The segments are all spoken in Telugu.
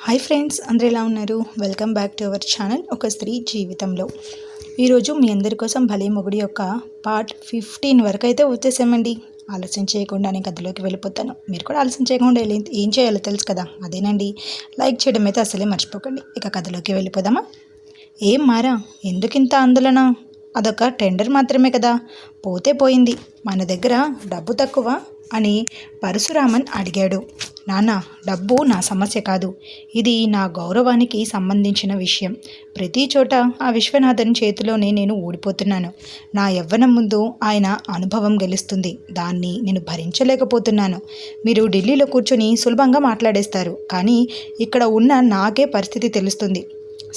హాయ్ ఫ్రెండ్స్, అందరూ ఎలా ఉన్నారు? Welcome back to our channel ఒక స్త్రీ జీవితంలో. ఈరోజు మీ అందరి కోసం భలే మొగుడు యొక్క పార్ట్ 15 వరకు అయితే వచ్చేసామండి. ఆలస్యం చేయకుండా నేను కథలోకి వెళ్ళిపోతాను. మీరు కూడా ఆలస్యం చేయకుండా ఏం చేయాలో తెలుసు కదా, అదేనండి, లైక్ చేయడం అయితే అసలే మర్చిపోకండి. ఇక కథలోకి వెళ్ళిపోదామా? ఏం మారా, ఎందుకింత ఆందోళన? అదొక టెండర్ మాత్రమే కదా, పోతే పోయింది. మన దగ్గర డబ్బు తక్కువ అని పరశురామన్ అడిగాడు. నాన్న, డబ్బు నా సమస్య కాదు, ఇది నా గౌరవానికి సంబంధించిన విషయం. ప్రతి చోట ఆ విశ్వనాథన్ చేతిలోనే నేను ఓడిపోతున్నాను. నా యవ్వనం ముందు ఆయన అనుభవం గెలుస్తుంది. దాన్ని నేను భరించలేకపోతున్నాను. మీరు ఢిల్లీలో కూర్చొని సులభంగా మాట్లాడేస్తారు, కానీ ఇక్కడ ఉన్న నాకే పరిస్థితి తెలుస్తుంది.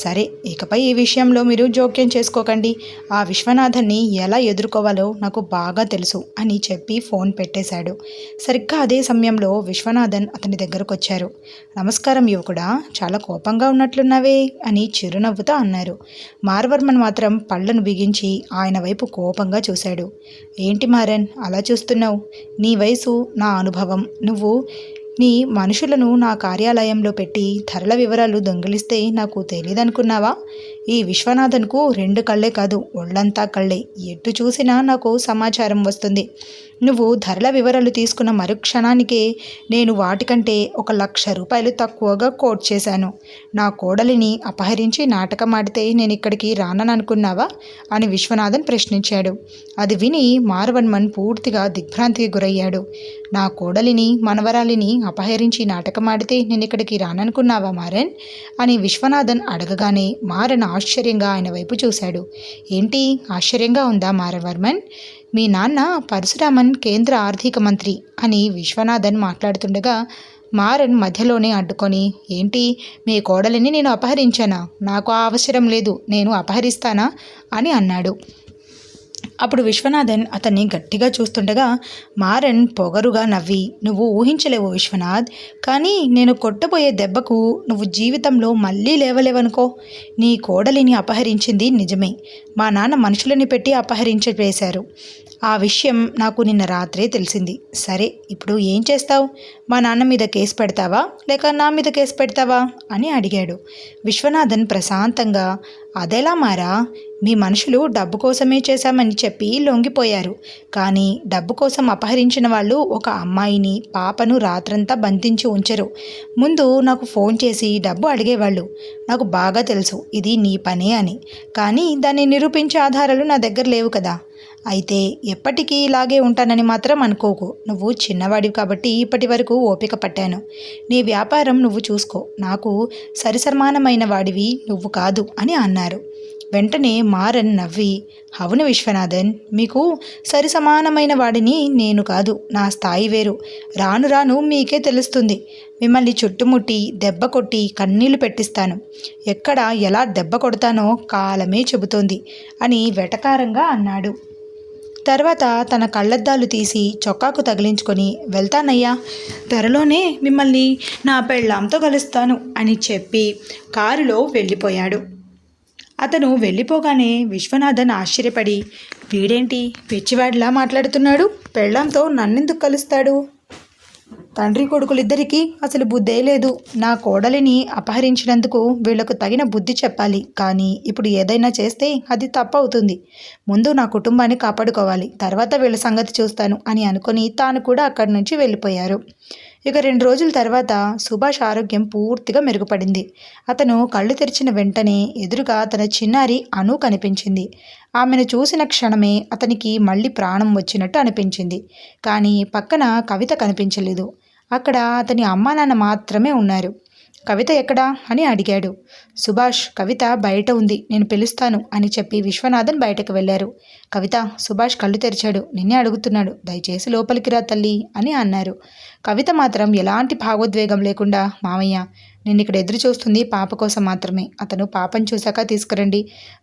సరే, ఇకపై ఈ విషయంలో మీరు జోక్యం చేసుకోకండి. ఆ విశ్వనాథన్ని ఎలా ఎదుర్కోవాలో నాకు బాగా తెలుసు అని చెప్పి ఫోన్ పెట్టేశాడు. సరిగ్గా అదే సమయంలో విశ్వనాథన్ అతని దగ్గరకు వచ్చారు. నమస్కారం యువకుడా, చాలా కోపంగా ఉన్నట్లున్నావే అని చిరునవ్వుతో అన్నారు. మార్వర్మన్ మాత్రం పళ్ళను బిగించి ఆయన వైపు కోపంగా చూశాడు. ఏంటి మారన్, అలా చూస్తున్నావు? నీ వయసు, నా అనుభవం, నువ్వు నీ మనుషులను నా కార్యాలయంలో పెట్టి ధరల వివరాలు దొంగిలిస్తే నాకు తెలియదనుకున్నావా? ఈ విశ్వనాథన్కు 2 కళ్ళే కాదు, ఒళ్ళంతా కళ్ళే. ఎటు చూసినా నాకు సమాచారం వస్తుంది. నువ్వు ధరల వివరాలు తీసుకున్న మరుక్షణానికే నేను వాటికంటే 1,00,000 రూపాయలు తక్కువగా కోట్ చేశాను. నా కోడలిని అపహరించి నాటకం ఆడితే నేను ఇక్కడికి రాననుకున్నావా అని విశ్వనాథన్ ప్రశ్నించాడు. అది విని మార్వర్మన్ పూర్తిగా దిగ్భ్రాంతికి గురయ్యాడు. నా కోడలిని, మనవరాలిని అపహరించి నాటకం ఆడితే నేను ఇక్కడికి రాననుకున్నావా మారన్ అని విశ్వనాథన్ అడగగానే మారన్ ఆశ్చర్యంగా ఆయన వైపు చూశాడు. ఏంటి, ఆశ్చర్యంగా ఉందా మార్వర్మన్? మీ నాన్న పరశురామన్ కేంద్ర ఆర్థిక మంత్రి అని విశ్వనాథన్ మాట్లాడుతుండగా మారన్ మధ్యలోనే అడ్డుకొని, ఏంటి, మీ కోడలిని నేను అపహరించానా? నాకు ఆ అవసరం లేదు, నేను అపహరిస్తానా అని అన్నాడు. అప్పుడు విశ్వనాథన్ అతన్ని గట్టిగా చూస్తుండగా మారన్ పొగరుగా నవ్వి, నువ్వు ఊహించలేవు విశ్వనాథ్, కానీ నేను కొట్టబోయే దెబ్బకు నువ్వు జీవితంలో మళ్ళీ లేవలేవనుకో. నీ కోడలిని అపహరించింది నిజమే. మా నాన్న మనుషులని పెట్టి అపహరించివేశారు. ఆ విషయం నాకు నిన్న రాత్రే తెలిసింది. సరే, ఇప్పుడు ఏం చేస్తావు? మా నాన్న మీద కేసు పెడతావా లేక నా మీద కేసు పెడతావా అని అడిగాడు. విశ్వనాథన్ ప్రశాంతంగా, అదెలా మారా, మీ మనుషులు డబ్బు కోసమే చేశామని చెప్పి లొంగిపోయారు. కానీ డబ్బు కోసం అపహరించిన వాళ్ళు ఒక అమ్మాయిని, పాపను రాత్రంతా బంధించి ఉంచరు. ముందు నాకు ఫోన్ చేసి డబ్బు అడిగేవాళ్ళు. నాకు బాగా తెలుసు ఇది నీ పనే అని, కానీ దాన్ని నిరూపించే ఆధారాలు నా దగ్గర లేవు కదా. అయితే ఎప్పటికీ ఇలాగే ఉంటానని మాత్రం అనుకోకు. నువ్వు చిన్నవాడివి కాబట్టి ఇప్పటి వరకు ఓపిక పట్టాను. నీ వ్యాపారం నువ్వు చూసుకో, నాకు సరిసమానమైన వాడివి నువ్వు కాదు అని అన్నారు. వెంటనే మారన్ నవ్వి, అవును విశ్వనాథన్, మీకు సరిసమానమైన వాడిని నేను కాదు. నా స్థాయి వేరు. రాను రాను మీకే తెలుస్తుంది. మిమ్మల్ని చుట్టుముట్టి దెబ్బ కొట్టి కన్నీళ్లు పెట్టిస్తాను. ఎక్కడ ఎలా దెబ్బ కొడతానో కాలమే చెబుతోంది అని వెటకారంగా అన్నాడు. తర్వాత తన కళ్ళద్దాలు తీసి చొక్కాకు తగిలించుకొని, వెళ్తానయ్యా, త్వరలోనే మిమ్మల్ని నా పెళ్ళాంతో కలుస్తాను అని చెప్పి కారులో వెళ్ళిపోయాడు. అతను వెళ్ళిపోగానే విశ్వనాథన్ ఆశ్చర్యపడి, వీడేంటి పిచ్చివాడిలా మాట్లాడుతున్నాడు? పెళ్ళాంతో నన్నెందుకు కలుస్తాడు? తండ్రి కొడుకులిద్దరికీ అసలు బుద్ధే లేదు. నా కోడలిని అపహరించినందుకు వీళ్లకు తగిన బుద్ధి చెప్పాలి, కానీ ఇప్పుడు ఏదైనా చేస్తే అది తప్పవుతుంది. ముందు నా కుటుంబాన్ని కాపాడుకోవాలి, తర్వాత వీళ్ళ సంగతి చూస్తాను అని అనుకుని తాను కూడా అక్కడి నుంచి వెళ్ళిపోయారు. ఇక 2 రోజుల తర్వాత సుభాష్ ఆరోగ్యం పూర్తిగా మెరుగుపడింది. అతను కళ్ళు తెరిచిన వెంటనే ఎదురుగా తన చిన్నారి అను కనిపించింది. ఆమెను చూసిన క్షణమే అతనికి మళ్ళీ ప్రాణం వచ్చినట్టు అనిపించింది. కానీ పక్కన కవిత కనిపించలేదు. అక్కడ అతని అమ్మా నాన్న మాత్రమే ఉన్నారు. కవిత ఎక్కడా అని అడిగాడు. సుభాష్, కవిత బయట ఉంది, నేను పిలుస్తాను అని చెప్పి విశ్వనాథన్ బయటకు వెళ్ళారు. కవిత, సుభాష్ కళ్ళు తెరిచాడు, నిన్నే అడుగుతున్నాడు, దయచేసి లోపలికి రా తల్లి అని అన్నారు. కవిత మాత్రం ఎలాంటి భావోద్వేగం లేకుండా, మామయ్య, నేను ఇక్కడ ఎదురు చూస్తుంది పాప కోసం మాత్రమే. అతను పాపను చూశాక తీసుకురండి.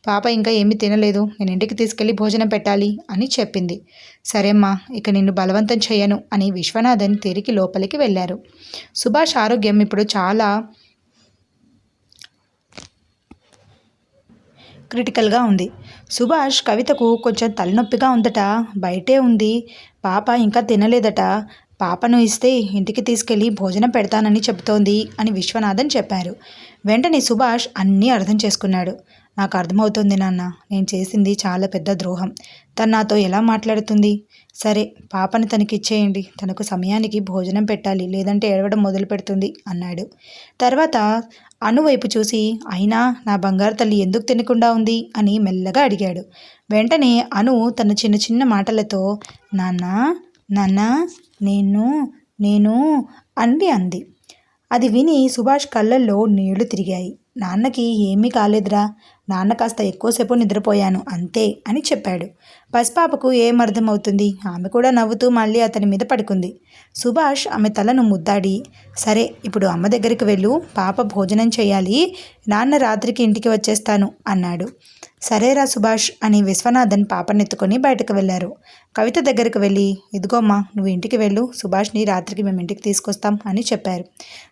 పాప ఇంకా ఏమీ తినలేదు, నేను ఇంటికి తీసుకెళ్ళి భోజనం పెట్టాలి అని చెప్పింది. సరేమ్మా, ఇక నిన్ను బలవంతం చేయను అని విశ్వనాథన్ తిరిగి లోపలికి వెళ్ళారు. సుభాష్ ఆరోగ్యం ఇప్పుడు చాలా క్రిటికల్గా ఉంది. సుభాష్ కవితకు కొంచెం తలనొప్పిగా ఉందట, బయటే ఉంది, పాప ఇంకా తినలేదట, పాపను ఇస్తే ఇంటికి తీసుకెళ్ళి భోజనం పెడతానని చెబుతోంది అని విశ్వనాథన్ చెప్పారు. వెంటనే సుభాష్ అన్నీ అర్థం చేసుకున్నాడు. నాకు అర్థమవుతుంది నాన్న, నేను చేసింది చాలా పెద్ద ద్రోహం. తను నాతో ఎలా మాట్లాడుతుంది? సరే, పాపని తనకిచ్చేయండి. తనకు సమయానికి భోజనం పెట్టాలి, లేదంటే ఏడవడం మొదలు పెడుతుంది అన్నాడు. తర్వాత అనువైపు చూసి, అయినా నా బంగారు తల్లి ఎందుకు తినకుండా ఉంది అని మెల్లగా అడిగాడు. వెంటనే అను తన చిన్న చిన్న మాటలతో నాన్న నాన్న నేను నేను అంది. అది విని సుభాష్ కళ్ళల్లో నీళ్లు తిరిగాయి. నాన్నకి ఏమీ కాలేదురా, నాన్న కాస్త ఎక్కువసేపు నిద్రపోయాను అంతే అని చెప్పాడు. పసిపాపకు ఏం అర్థమవుతుంది? ఆమె కూడా నవ్వుతూ మళ్ళీ అతని మీద పడుకుంది. సుభాష్ ఆమె తలను ముద్దాడి, సరే ఇప్పుడు అమ్మ దగ్గరికి వెళ్ళు, పాప భోజనం చేయాలి, నాన్న రాత్రికి ఇంటికి వచ్చేస్తాను అన్నాడు. సరేరా సుభాష్ అని విశ్వనాథన్ పాపనెత్తుకొని బయటకు వెళ్ళారు. కవిత దగ్గరకు వెళ్ళి, ఇదిగోమ్మా నువ్వు ఇంటికి వెళ్ళు, సుభాష్ని రాత్రికి మేము ఇంటికి తీసుకొస్తాం అని చెప్పారు.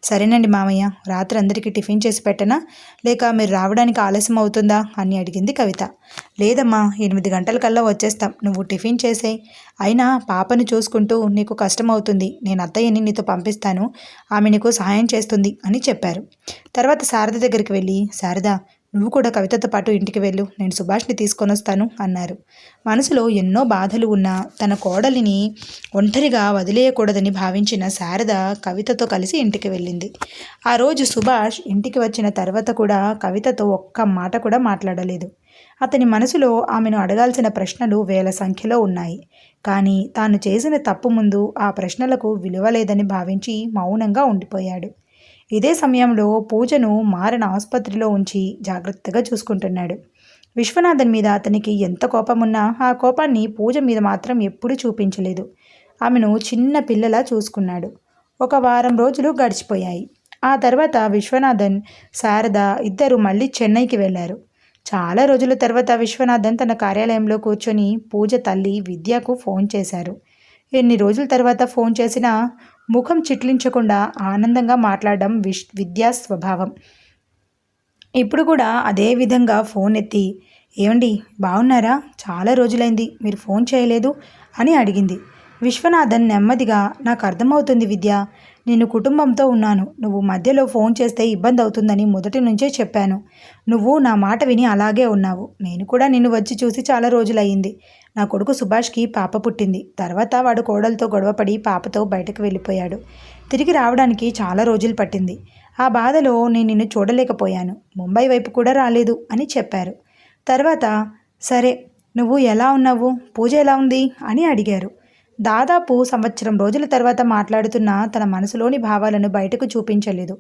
సరేనండి మామయ్య, రాత్రి అందరికీ టిఫిన్ చేసి పెట్టనా, లేక మీరు రావడానికి ఆలస్యం అవుతుందా అని అడిగింది కవిత. లేదమ్మా, 8 గంటలకల్లా వచ్చేస్తాం, నువ్వు టిఫిన్ చేసేయి. అయినా పాపను చూసుకుంటూ నీకు కష్టం అవుతుంది, నేను అత్తయ్యని నీతో పంపిస్తాను, ఆమె నీకు సహాయం చేస్తుంది అని చెప్పారు. తర్వాత శారద దగ్గరికి వెళ్ళి, శారద నువ్వు కూడా కవితతో పాటు ఇంటికి వెళ్ళు, నేను సుభాష్ని తీసుకొని వస్తాను అన్నారు. మనసులో ఎన్నో బాధలు ఉన్న తన కోడలిని ఒంటరిగా వదిలేయకూడదని భావించిన శారద కవితతో కలిసి ఇంటికి వెళ్ళింది. ఆ రోజు సుభాష్ ఇంటికి వచ్చిన తర్వాత కూడా కవితతో ఒక్క మాట కూడా మాట్లాడలేదు. అతని మనసులో ఆమెను అడగాల్సిన ప్రశ్నలు వేల సంఖ్యలో ఉన్నాయి. కానీ తాను చేసిన తప్పు ముందు ఆ ప్రశ్నలకు విలువ లేదని భావించి మౌనంగా ఉండిపోయాడు. ఇదే సమయంలో పూజను మారణ ఆసుపత్రిలో ఉంచి జాగ్రత్తగా చూసుకుంటున్నాడు. విశ్వనాథన్ మీద అతనికి ఎంత కోపమున్నా ఆ కోపాన్ని పూజ మీద మాత్రం ఎప్పుడూ చూపించలేదు. ఆమెను చిన్న పిల్లలా చూసుకున్నాడు. 1 వారం రోజులు గడిచిపోయాయి. ఆ తర్వాత విశ్వనాథన్, శారద ఇద్దరు మళ్ళీ చెన్నైకి వెళ్ళారు. చాలా రోజుల తర్వాత విశ్వనాథన్ తన కార్యాలయంలో కూర్చొని పూజ తల్లి విద్యకు ఫోన్ చేశారు. ఎన్ని రోజుల తర్వాత ఫోన్ చేసినా ముఖం చిట్లించకుండా ఆనందంగా మాట్లాడడం విద్యా స్వభావం. ఇప్పుడు కూడా అదే విధంగా ఫోన్ ఎత్తి, ఏమండి బాగున్నారా, చాలా రోజులైంది, మీరు ఫోన్ చేయలేదు అని అడిగింది. విశ్వనాథన్ నెమ్మదిగా, నాకు అర్థమవుతుంది విద్య, నేను కుటుంబంతో ఉన్నాను, నువ్వు మధ్యలో ఫోన్ చేస్తే ఇబ్బంది అవుతుందని మొదటి నుంచే చెప్పాను. నువ్వు నా మాట విని అలాగే ఉన్నావు. నేను కూడా నిన్ను వచ్చి చూసి చాలా రోజులయ్యింది. నా కొడుకు సుభాష్కి పాప పుట్టింది. తర్వాత వాడు కోడలతో గొడవపడి పాపతో బయటకు వెళ్ళిపోయాడు. తిరిగి రావడానికి చాలా రోజులు పట్టింది. ఆ బాధలో నేను నిన్ను చూడలేకపోయాను. ముంబై వైపు కూడా రాలేదు అని చెప్పారు. తర్వాత సరే, నువ్వు ఎలా ఉన్నావు, పూజ ఎలా ఉంది అని అడిగారు. దాదాపు 1 సంవత్సరం రోజుల తర్వాత మాట్లాడుతున్న తన మనసులోని భావాలను బయటకు చూపించలేదు.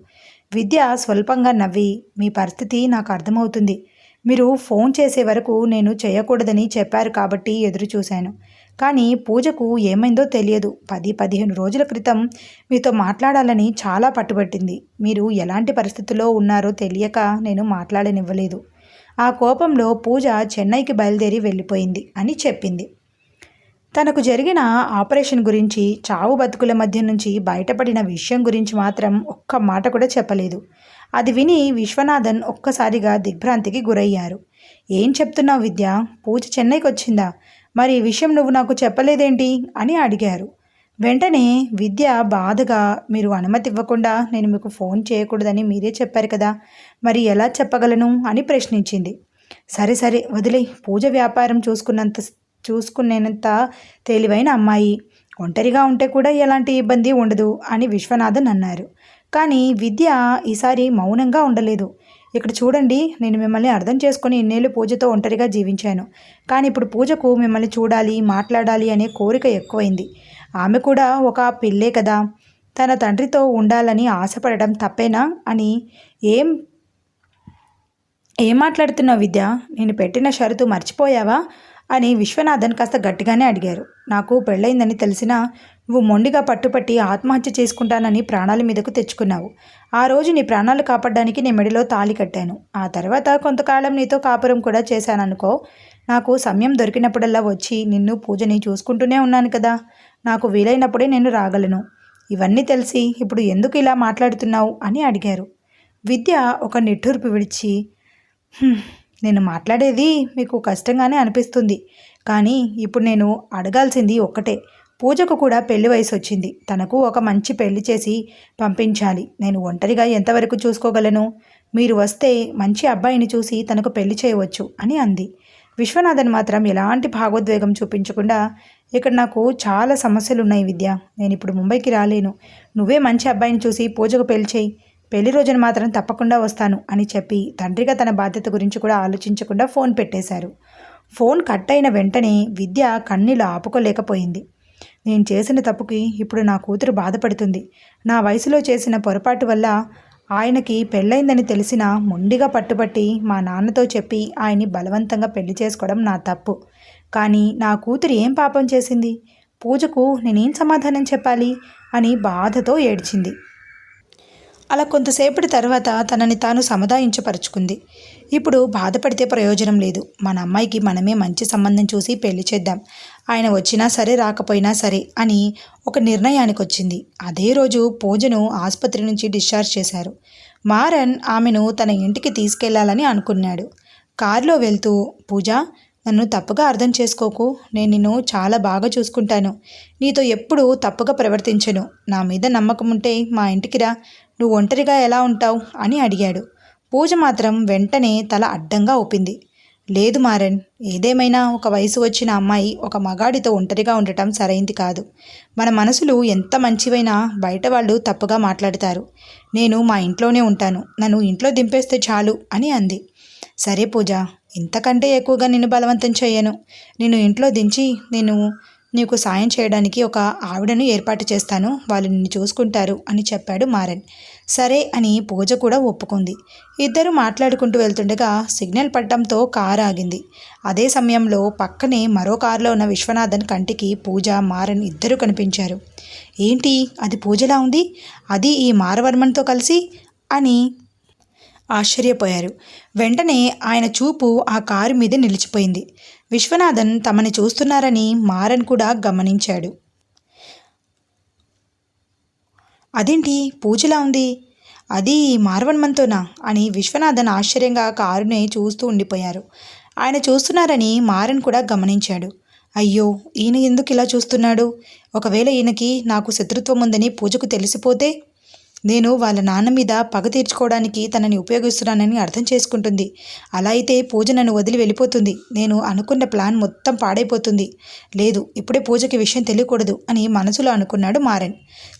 విద్య స్వల్పంగా నవ్వి, మీ పరిస్థితి నాకు అర్థమవుతుంది. మీరు ఫోన్ చేసే వరకు నేను చేయకూడదని చెప్పారు కాబట్టి ఎదురు చూశాను. కానీ పూజకు ఏమైందో తెలియదు. 10-15 రోజుల క్రితం మీతో మాట్లాడాలని చాలా పట్టుబట్టింది. మీరు ఎలాంటి పరిస్థితుల్లో ఉన్నారో తెలియక నేను మాట్లాడనివ్వలేదు. ఆ కోపంలో పూజ చెన్నైకి బయలుదేరి వెళ్ళిపోయింది అని చెప్పింది. తనకు జరిగిన ఆపరేషన్ గురించి, చావు బతుకుల మధ్య నుంచి బయటపడిన విషయం గురించి మాత్రం ఒక్క మాట కూడా చెప్పలేదు. అది విని విశ్వనాథన్ ఒక్కసారిగా దిగ్భ్రాంతికి గురయ్యారు. ఏం చెప్తున్నావు విద్య, పూజ చెన్నైకి వచ్చిందా, మరి ఈ విషయం నువ్వు నాకు చెప్పలేదేంటి అని అడిగారు. వెంటనే విద్య బాధగా, మీరు అనుమతి ఇవ్వకుండా నేను మీకు ఫోన్ చేయకూడదని మీరే చెప్పారు కదా, మరి ఎలా చెప్పగలను అని ప్రశ్నించింది. సరే సరే వదిలే, పూజ వ్యాపారం చూసుకునేంత తెలివైన అమ్మాయి, ఒంటరిగా ఉంటే కూడా ఎలాంటి ఇబ్బంది ఉండదు అని విశ్వనాథన్ అన్నారు. కానీ విద్య ఈసారి మౌనంగా ఉండలేదు. ఇక్కడ చూడండి, నేను మిమ్మల్ని అర్థం చేసుకుని ఇన్నేళ్ళు పూజతో ఒంటరిగా జీవించాను. కానీ ఇప్పుడు పూజకు మిమ్మల్ని చూడాలి, మాట్లాడాలి అనే కోరిక ఎక్కువైంది. ఆమె కూడా ఒక పిల్లే కదా, తన తండ్రితో ఉండాలని ఆశపడడం తప్పేనా అని. ఏం మాట్లాడుతున్నావు విద్య, నేను పెట్టిన షరతు మర్చిపోయావా అని విశ్వనాథన్ కాస్త గట్టిగానే అడిగారు. నాకు పెళ్ళైందని తెలిసినా నువ్వు మొండిగా పట్టుపట్టి ఆత్మహత్య చేసుకుంటానని ప్రాణాల మీదకు తెచ్చుకున్నావు. ఆ రోజు నీ ప్రాణాలు కాపాడడానికి నీ మెడలో తాళి కట్టాను. ఆ తర్వాత కొంతకాలం నీతో కాపురం కూడా చేశాననుకో. నాకు సమయం దొరికినప్పుడల్లా వచ్చి నిన్ను పూజని చూసుకుంటూనే ఉన్నాను కదా, నాకు వీలైనప్పుడే నేను రాగలను. ఇవన్నీ తెలిసి ఇప్పుడు ఎందుకు ఇలా మాట్లాడుతున్నావు అని అడిగారు. విద్య ఒక నిట్టూర్పు విడిచి, నేను మాట్లాడేది మీకు కష్టంగానే అనిపిస్తుంది, కానీ ఇప్పుడు నేను అడగాల్సింది ఒక్కటే, పూజకు కూడా పెళ్లి వయసు వచ్చింది. తనకు ఒక మంచి పెళ్లి చేసి పంపించాలి. నేను ఒంటరిగా ఎంతవరకు చూసుకోగలను? మీరు వస్తే మంచి అబ్బాయిని చూసి తనకు పెళ్లి చేయవచ్చు అని అంది. విశ్వనాథన్ మాత్రం ఎలాంటి భావోద్వేగం చూపించకుండా, ఇక్కడ నాకు చాలా సమస్యలున్నాయి విద్య. నేను ఇప్పుడు ముంబైకి రాలేను. నువ్వే మంచి అబ్బాయిని చూసి పూజకు పెళ్లి చేయి. పెళ్లి రోజున మాత్రం తప్పకుండా వస్తాను అని చెప్పి తండ్రిగా తన బాధ్యత గురించి కూడా ఆలోచించకుండా ఫోన్ పెట్టేశారు. ఫోన్ కట్ అయిన వెంటనే విద్య కన్నీళ్ళు ఆపుకోలేకపోయింది. నేను చేసిన తప్పుకి ఇప్పుడు నా కూతురు బాధపడుతుంది. నా వయసులో చేసిన పొరపాటు వల్ల ఆయనకి పెళ్ళైందని తెలిసినా మొండిగా పట్టుబట్టి మా నాన్నతో చెప్పి ఆయన్ని బలవంతంగా పెళ్లి చేసుకోవడం నా తప్పు. కానీ నా కూతురు ఏం పాపం చేసింది? పూజకు నేనేం సమాధానం చెప్పాలి అని బాధతో ఏడ్చింది. అలా కొంతసేపటి తర్వాత తనని తాను సముదాయించపరుచుకుంది. ఇప్పుడు బాధపడితే ప్రయోజనం లేదు. మన అమ్మాయికి మనమే మంచి సంబంధం చూసి పెళ్లి చేద్దాం. ఆయన వచ్చినా సరే రాకపోయినా సరే అని ఒక నిర్ణయానికి వచ్చింది. అదే రోజు పూజను ఆసుపత్రి నుంచి డిశ్చార్జ్ చేశారు. మారన్ ఆమెను తన ఇంటికి తీసుకెళ్లాలని అనుకున్నాడు. కారులో వెళ్తూ, పూజ, నన్ను తప్పుగా అర్థం చేసుకోకు. నేను నిన్ను చాలా బాగా చూసుకుంటాను. నీతో ఎప్పుడూ తప్పుగా ప్రవర్తించను. నా మీద నమ్మకం ఉంటే మా ఇంటికి రా. నువ్వు ఒంటరిగా ఎలా ఉంటావు అని అడిగాడు. పూజ మాత్రం వెంటనే తల అడ్డంగా ఊపింది. లేదు మారన్, ఏదేమైనా ఒక వయసు వచ్చిన అమ్మాయి ఒక మగాడితో ఒంటరిగా ఉండటం సరైంది కాదు. మన మనసులు ఎంత మంచివైనా బయట వాళ్ళు తప్పుగా మాట్లాడతారు. నేను మా ఇంట్లోనే ఉంటాను. నన్ను ఇంట్లో దింపేస్తే చాలు అని అంది. సరే పూజ, ఇంతకంటే ఎక్కువగా నిన్ను బలవంతం చేయను. నిన్ను ఇంట్లో దించి నీకు సాయం చేయడానికి ఒక ఆవిడను ఏర్పాటు చేస్తాను. వాళ్ళు నిన్ను చూసుకుంటారు అని చెప్పాడు మారన్. సరే అని పూజ కూడా ఒప్పుకుంది. ఇద్దరు మాట్లాడుకుంటూ వెళ్తుండగా సిగ్నల్ పడటంతో కారు ఆగింది. అదే సమయంలో పక్కనే మరో కారులో ఉన్న విశ్వనాథన్ కంటికి పూజ, మారన్ ఇద్దరు కనిపించారు. ఏంటి, అది పూజలా ఉంది? అది ఈ మారవర్మన్తో కలిసి అని ఆశ్చర్యపోయారు. వెంటనే ఆయన చూపు ఆ కారు మీద నిలిచిపోయింది. విశ్వనాథన్ తమని చూస్తున్నారని మారన్ కూడా గమనించాడు. అదేంటి పూజలా ఉంది? అది మారవన్మన్తోనా అని విశ్వనాథన్ ఆశ్చర్యంగా కారునే చూస్తూ ఉండిపోయారు. ఆయన చూస్తున్నారని మారన్ కూడా గమనించాడు. అయ్యో, ఈయన ఎందుకు ఇలా చూస్తున్నాడు? ఒకవేళ ఈయనకి నాకు శత్రుత్వం ఉందని పూజకు తెలిసిపోతే? నేను వాళ్ళ నాన్న మీద పగ తీర్చుకోవడానికి తనని ఉపయోగిస్తున్నానని అర్థం చేసుకుంటుంది. అలా అయితే పూజ నన్ను వదిలి వెళ్ళిపోతుంది. నేను అనుకున్న ప్లాన్ మొత్తం పాడైపోతుంది. లేదు, ఇప్పుడే పూజకి విషయం తెలియకూడదు అని మనసులో అనుకున్నాడు మారన్.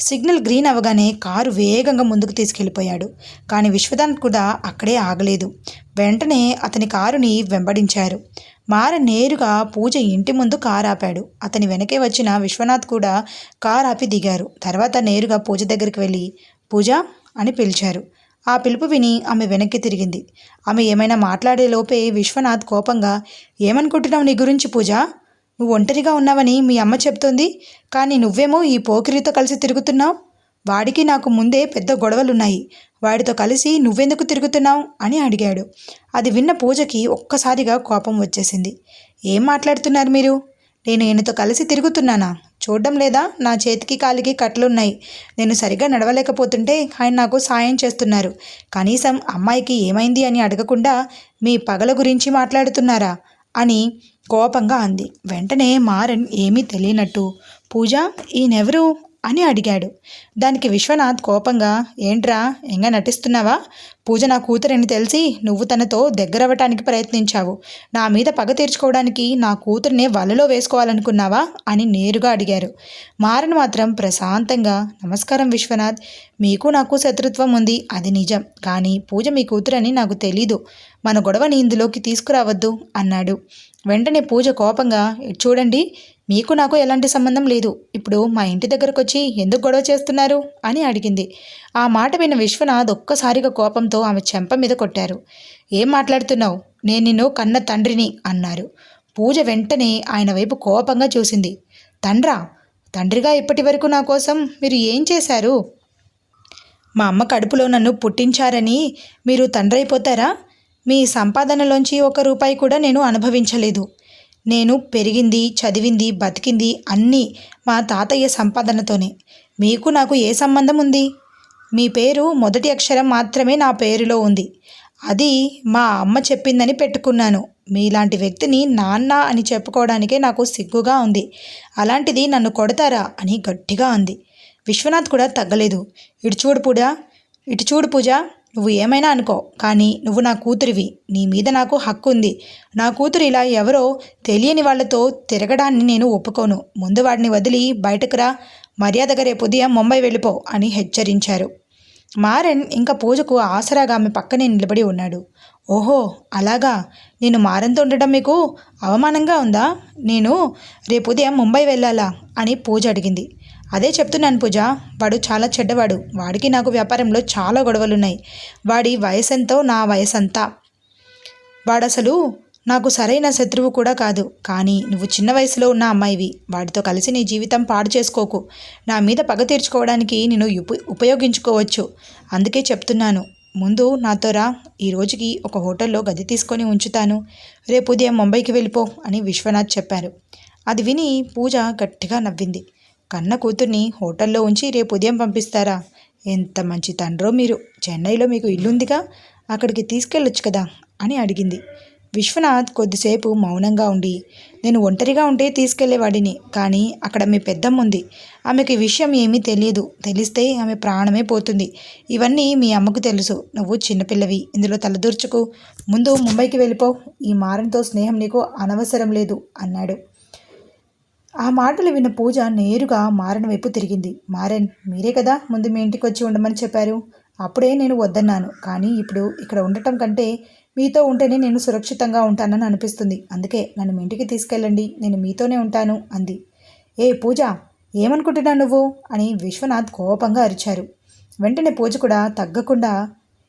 సిగ్నల్ గ్రీన్ అవగానే కారు వేగంగా ముందుకు తీసుకెళ్ళిపోయాడు. కానీ విశ్వనాథన్ కూడా అక్కడే ఆగలేదు. వెంటనే అతని కారుని వెంబడించారు. మారన్ నేరుగా పూజ ఇంటి ముందు కారు ఆపాడు. అతని వెనకే వచ్చిన విశ్వనాథ్ కూడా కారు ఆపి దిగారు. తర్వాత నేరుగా పూజ దగ్గరికి వెళ్ళి, పూజ అని పిలిచారు. ఆ పిలుపు విని ఆమె వెనక్కి తిరిగింది. ఆమె ఏమైనా మాట్లాడే లోపే విశ్వనాథ్ కోపంగా, ఏమనుకుంటున్నావు నీ గురించి పూజ? నువ్వు ఒంటరిగా ఉన్నావని మీ అమ్మ చెప్తోంది. కానీ నువ్వేమో ఈ పోకిరితో కలిసి తిరుగుతున్నావు. వాడికి నాకు ముందే పెద్ద గొడవలున్నాయి. వాడితో కలిసి నువ్వెందుకు తిరుగుతున్నావు అని అడిగాడు. అది విన్న పూజకి ఒక్కసారిగా కోపం వచ్చేసింది. ఏం మాట్లాడుతున్నారు మీరు? నేను ఈయనతో కలిసి తిరుగుతున్నానా? చూడడం లేదా? నా చేతికి కాలికి కట్లున్నాయి. నేను సరిగ్గా నడవలేకపోతుంటే ఆయన నాకు సాయం చేస్తున్నారు. కనీసం అమ్మాయికి ఏమైంది అని అడగకుండా మీ పగల గురించి మాట్లాడుతున్నారా అని కోపంగా అంది. వెంటనే మారన్ ఏమీ తెలియనట్టు, పూజ, ఈయనెవరు అని అడిగాడు. దానికి విశ్వనాథ్ కోపంగా, ఏంట్రా ఎంగా నటిస్తున్నావా? పూజ నా కూతురని తెలిసి నువ్వు తనతో దగ్గరవ్వటానికి ప్రయత్నించావు. నా మీద పగ తీర్చుకోవడానికి నా కూతురినే వలలో వేసుకోవాలనుకున్నావా అని నేరుగా అడిగారు. మారన్ మాత్రం ప్రశాంతంగా, నమస్కారం విశ్వనాథ్, మీకు నాకు శత్రుత్వం ఉంది, అది నిజం. కానీ పూజ మీ కూతురని నాకు తెలీదు. మన గొడవని ఇందులోకి తీసుకురావద్దు అన్నాడు. వెంటనే పూజ కోపంగా, చూడండి, మీకు నాకు ఎలాంటి సంబంధం లేదు. ఇప్పుడు మా ఇంటి దగ్గరకు వచ్చి ఎందుకు గొడవ చేస్తున్నారు అని అడిగింది. ఆ మాట విన్న విశ్వనాథ్ ఒక్కసారిగా కోపంతో ఆమె చెంప మీద కొట్టారు. ఏం మాట్లాడుతున్నావు? నేను నిన్ను కన్న తండ్రిని అన్నారు. పూజ వెంటనే ఆయన వైపు కోపంగా చూసింది. తండ్రా? తండ్రిగా ఇప్పటి వరకు నా కోసం మీరు ఏం చేశారు? మా అమ్మ కడుపులో నన్ను పుట్టించారని మీరు తండ్రి అయిపోతారా? మీ సంపాదనలోంచి ₹1 కూడా నేను అనుభవించలేదు. నేను పెరిగింది, చదివింది, బతికింది అన్నీ మా తాతయ్య సంపాదనతోనే. మీకు నాకు ఏ సంబంధం ఉంది? మీ పేరు మొదటి అక్షరం మాత్రమే నా పేరులో ఉంది. అది మా అమ్మ చెప్పిందని పెట్టుకున్నాను. మీలాంటి వ్యక్తిని నాన్న అని చెప్పుకోవడానికే నాకు సిగ్గుగా ఉంది. అలాంటిది నన్ను కొడతారా అని గట్టిగా అంది. విశ్వనాథ్ కూడా తగ్గలేదు. ఇటు చూడు పూజ, నువ్వు ఏమైనా అనుకో, కానీ నువ్వు నా కూతురివి. నీ మీద నాకు హక్కు ఉంది. నా కూతురు ఇలా ఎవరో తెలియని వాళ్లతో తిరగడాన్ని నేను ఒప్పుకోను. ముందు వాడిని వదిలి బయటకు రా. మర్యాదగా రేపు ఉదయం ముంబై వెళ్ళిపో అని హెచ్చరించారు. మారన్ ఇంకా పూజకు ఆసరాగా ఆమె పక్కనే నిలబడి ఉన్నాడు. ఓహో, అలాగా. నేను మారన్తో ఉండటం మీకు అవమానంగా ఉందా? నేను రేపు ఉదయం ముంబై వెళ్ళాలా అని పూజ అడిగింది. అదే చెప్తున్నాను పూజ, వాడు చాలా చెడ్డవాడు. వాడికి నాకు వ్యాపారంలో చాలా గొడవలున్నాయి. వాడి వయసెంతో నా వయసంతా. వాడసలు నాకు సరైన శత్రువు కూడా కాదు. కానీ నువ్వు చిన్న వయసులో ఉన్న అమ్మాయివి. వాడితో కలిసి నీ జీవితం పాడు చేసుకోకు. నా మీద పగ తీర్చుకోవడానికి నేను ఉపయోగించుకోవచ్చు. అందుకే చెప్తున్నాను, ముందు నాతో రా. ఈ రోజుకి ఒక హోటల్లో గది తీసుకొని ఉంచుతాను. రేపు ఉదయం ముంబైకి వెళ్ళిపో అని విశ్వనాథ్ చెప్పారు. అది విని పూజ గట్టిగా నవ్వింది. కన్న కూతుర్ని హోటల్లో ఉంచి రేపు ఉదయం పంపిస్తారా? ఎంత మంచి తండ్రో మీరు. చెన్నైలో మీకు ఇల్లుందిగా, అక్కడికి తీసుకెళ్ళొచ్చు కదా అని అడిగింది. విశ్వనాథ్ కొద్దిసేపు మౌనంగా ఉండి, నేను ఒంటరిగా ఉంటే తీసుకెళ్లేవాడిని, కానీ అక్కడ మీ పెద్దమ్మ ఉంది. ఆమెకు ఈ విషయం ఏమీ తెలియదు. తెలిస్తే ఆమె ప్రాణమే పోతుంది. ఇవన్నీ మీ అమ్మకు తెలుసు. నువ్వు చిన్నపిల్లవి, ఇందులో తలదూర్చుకు. ముందు ముంబైకి వెళ్ళిపో. ఈ మారన్తో స్నేహం నీకు అనవసరం లేదు అన్నాడు. ఆ మాటలు విన్న పూజ నేరుగా మారన్ వైపు తిరిగింది. మారన్, మీరే కదా ముందు మీ ఇంటికి వచ్చి ఉండమని చెప్పారు. అప్పుడే నేను వద్దన్నాను. కానీ ఇప్పుడు ఇక్కడ ఉండటం కంటే మీతో ఉంటేనే నేను సురక్షితంగా ఉంటానని అనిపిస్తుంది. అందుకే నన్ను మీ ఇంటికి తీసుకెళ్ళండి. నేను మీతోనే ఉంటాను అంది. ఏ పూజ, ఏమనుకుంటున్నావు నువ్వు అని విశ్వనాథ్ కోపంగా అరిచారు. వెంటనే పూజ కూడా తగ్గకుండా,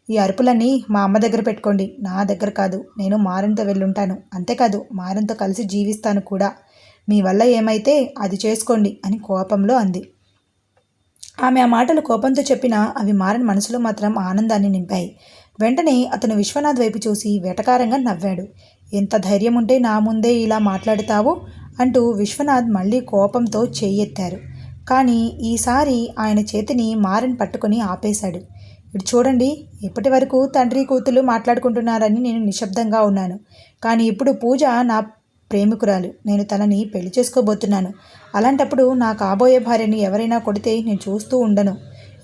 ఈ అరుపులన్నీ మా అమ్మ దగ్గర పెట్టుకోండి, నా దగ్గర కాదు. నేను మారన్తో వెళ్ళుంటాను. అంతేకాదు మారన్తో కలిసి జీవిస్తాను కూడా. మీ వల్ల ఏమైతే అది చేసుకోండి అని కోపంలో అంది. ఆమె ఆ మాటలు కోపంతో చెప్పినా అవి మారన్ మనసులో మాత్రం ఆనందాన్ని నింపాయి. వెంటనే అతను విశ్వనాథ్ వైపు చూసి వెటకారంగా నవ్వాడు. ఎంత ధైర్యం ఉంటే నా ముందే ఇలా మాట్లాడుతావు అంటూ విశ్వనాథ్ మళ్ళీ కోపంతో చెయ్యెత్తారు. కానీ ఈసారి ఆయన చేతిని మారన్ పట్టుకొని ఆపేశాడు. ఇటు చూడండి, ఇప్పటి వరకు తండ్రి కూతురు మాట్లాడుకుంటున్నారని నేను నిశ్శబ్దంగా ఉన్నాను. కానీ ఇప్పుడు పూజ నా ప్రేమికురాలు. నేను తనని పెళ్లి చేసుకోబోతున్నాను. అలాంటప్పుడు నా కాబోయే భార్యని ఎవరైనా కొడితే నేను చూస్తూ ఉండను.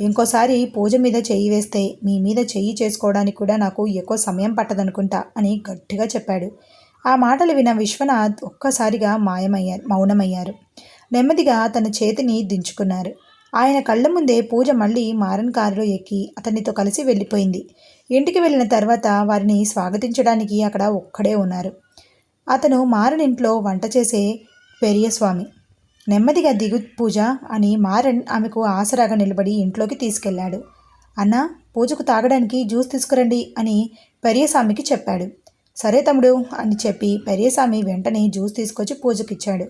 ఇంకోసారి పూజ మీద చెయ్యి వేస్తే మీ మీద చెయ్యి చేసుకోవడానికి కూడా నాకు ఎక్కువ సమయం పట్టదనుకుంటా అని గట్టిగా చెప్పాడు. ఆ మాటలు విన్న విశ్వనాథ్ ఒక్కసారిగా మౌనమయ్యారు. నెమ్మదిగా తన చేతిని దించుకున్నారు. ఆయన కళ్ళ ముందే పూజ మళ్ళీ మారన్ కారులో ఎక్కి అతనితో కలిసి వెళ్ళిపోయింది. ఇంటికి వెళ్ళిన తర్వాత వారిని స్వాగతించడానికి అక్కడ ఒక్కడే ఉన్నారు. అతను మారన్ ఇంట్లో వంట చేసే పెరియస్వామి. నెమ్మదిగా దిగు పూజ అని మారన్ ఆమెకు ఆసరాగా నిలబడి ఇంట్లోకి తీసుకెళ్లాడు. అన్నా, పూజకు తాగడానికి జ్యూస్ తీసుకురండి అని పెరియస్వామికి చెప్పాడు. సరే తమ్ముడు అని చెప్పి పెరియస్వామి వెంటనే జ్యూస్ తీసుకొచ్చి పూజకిచ్చాడు.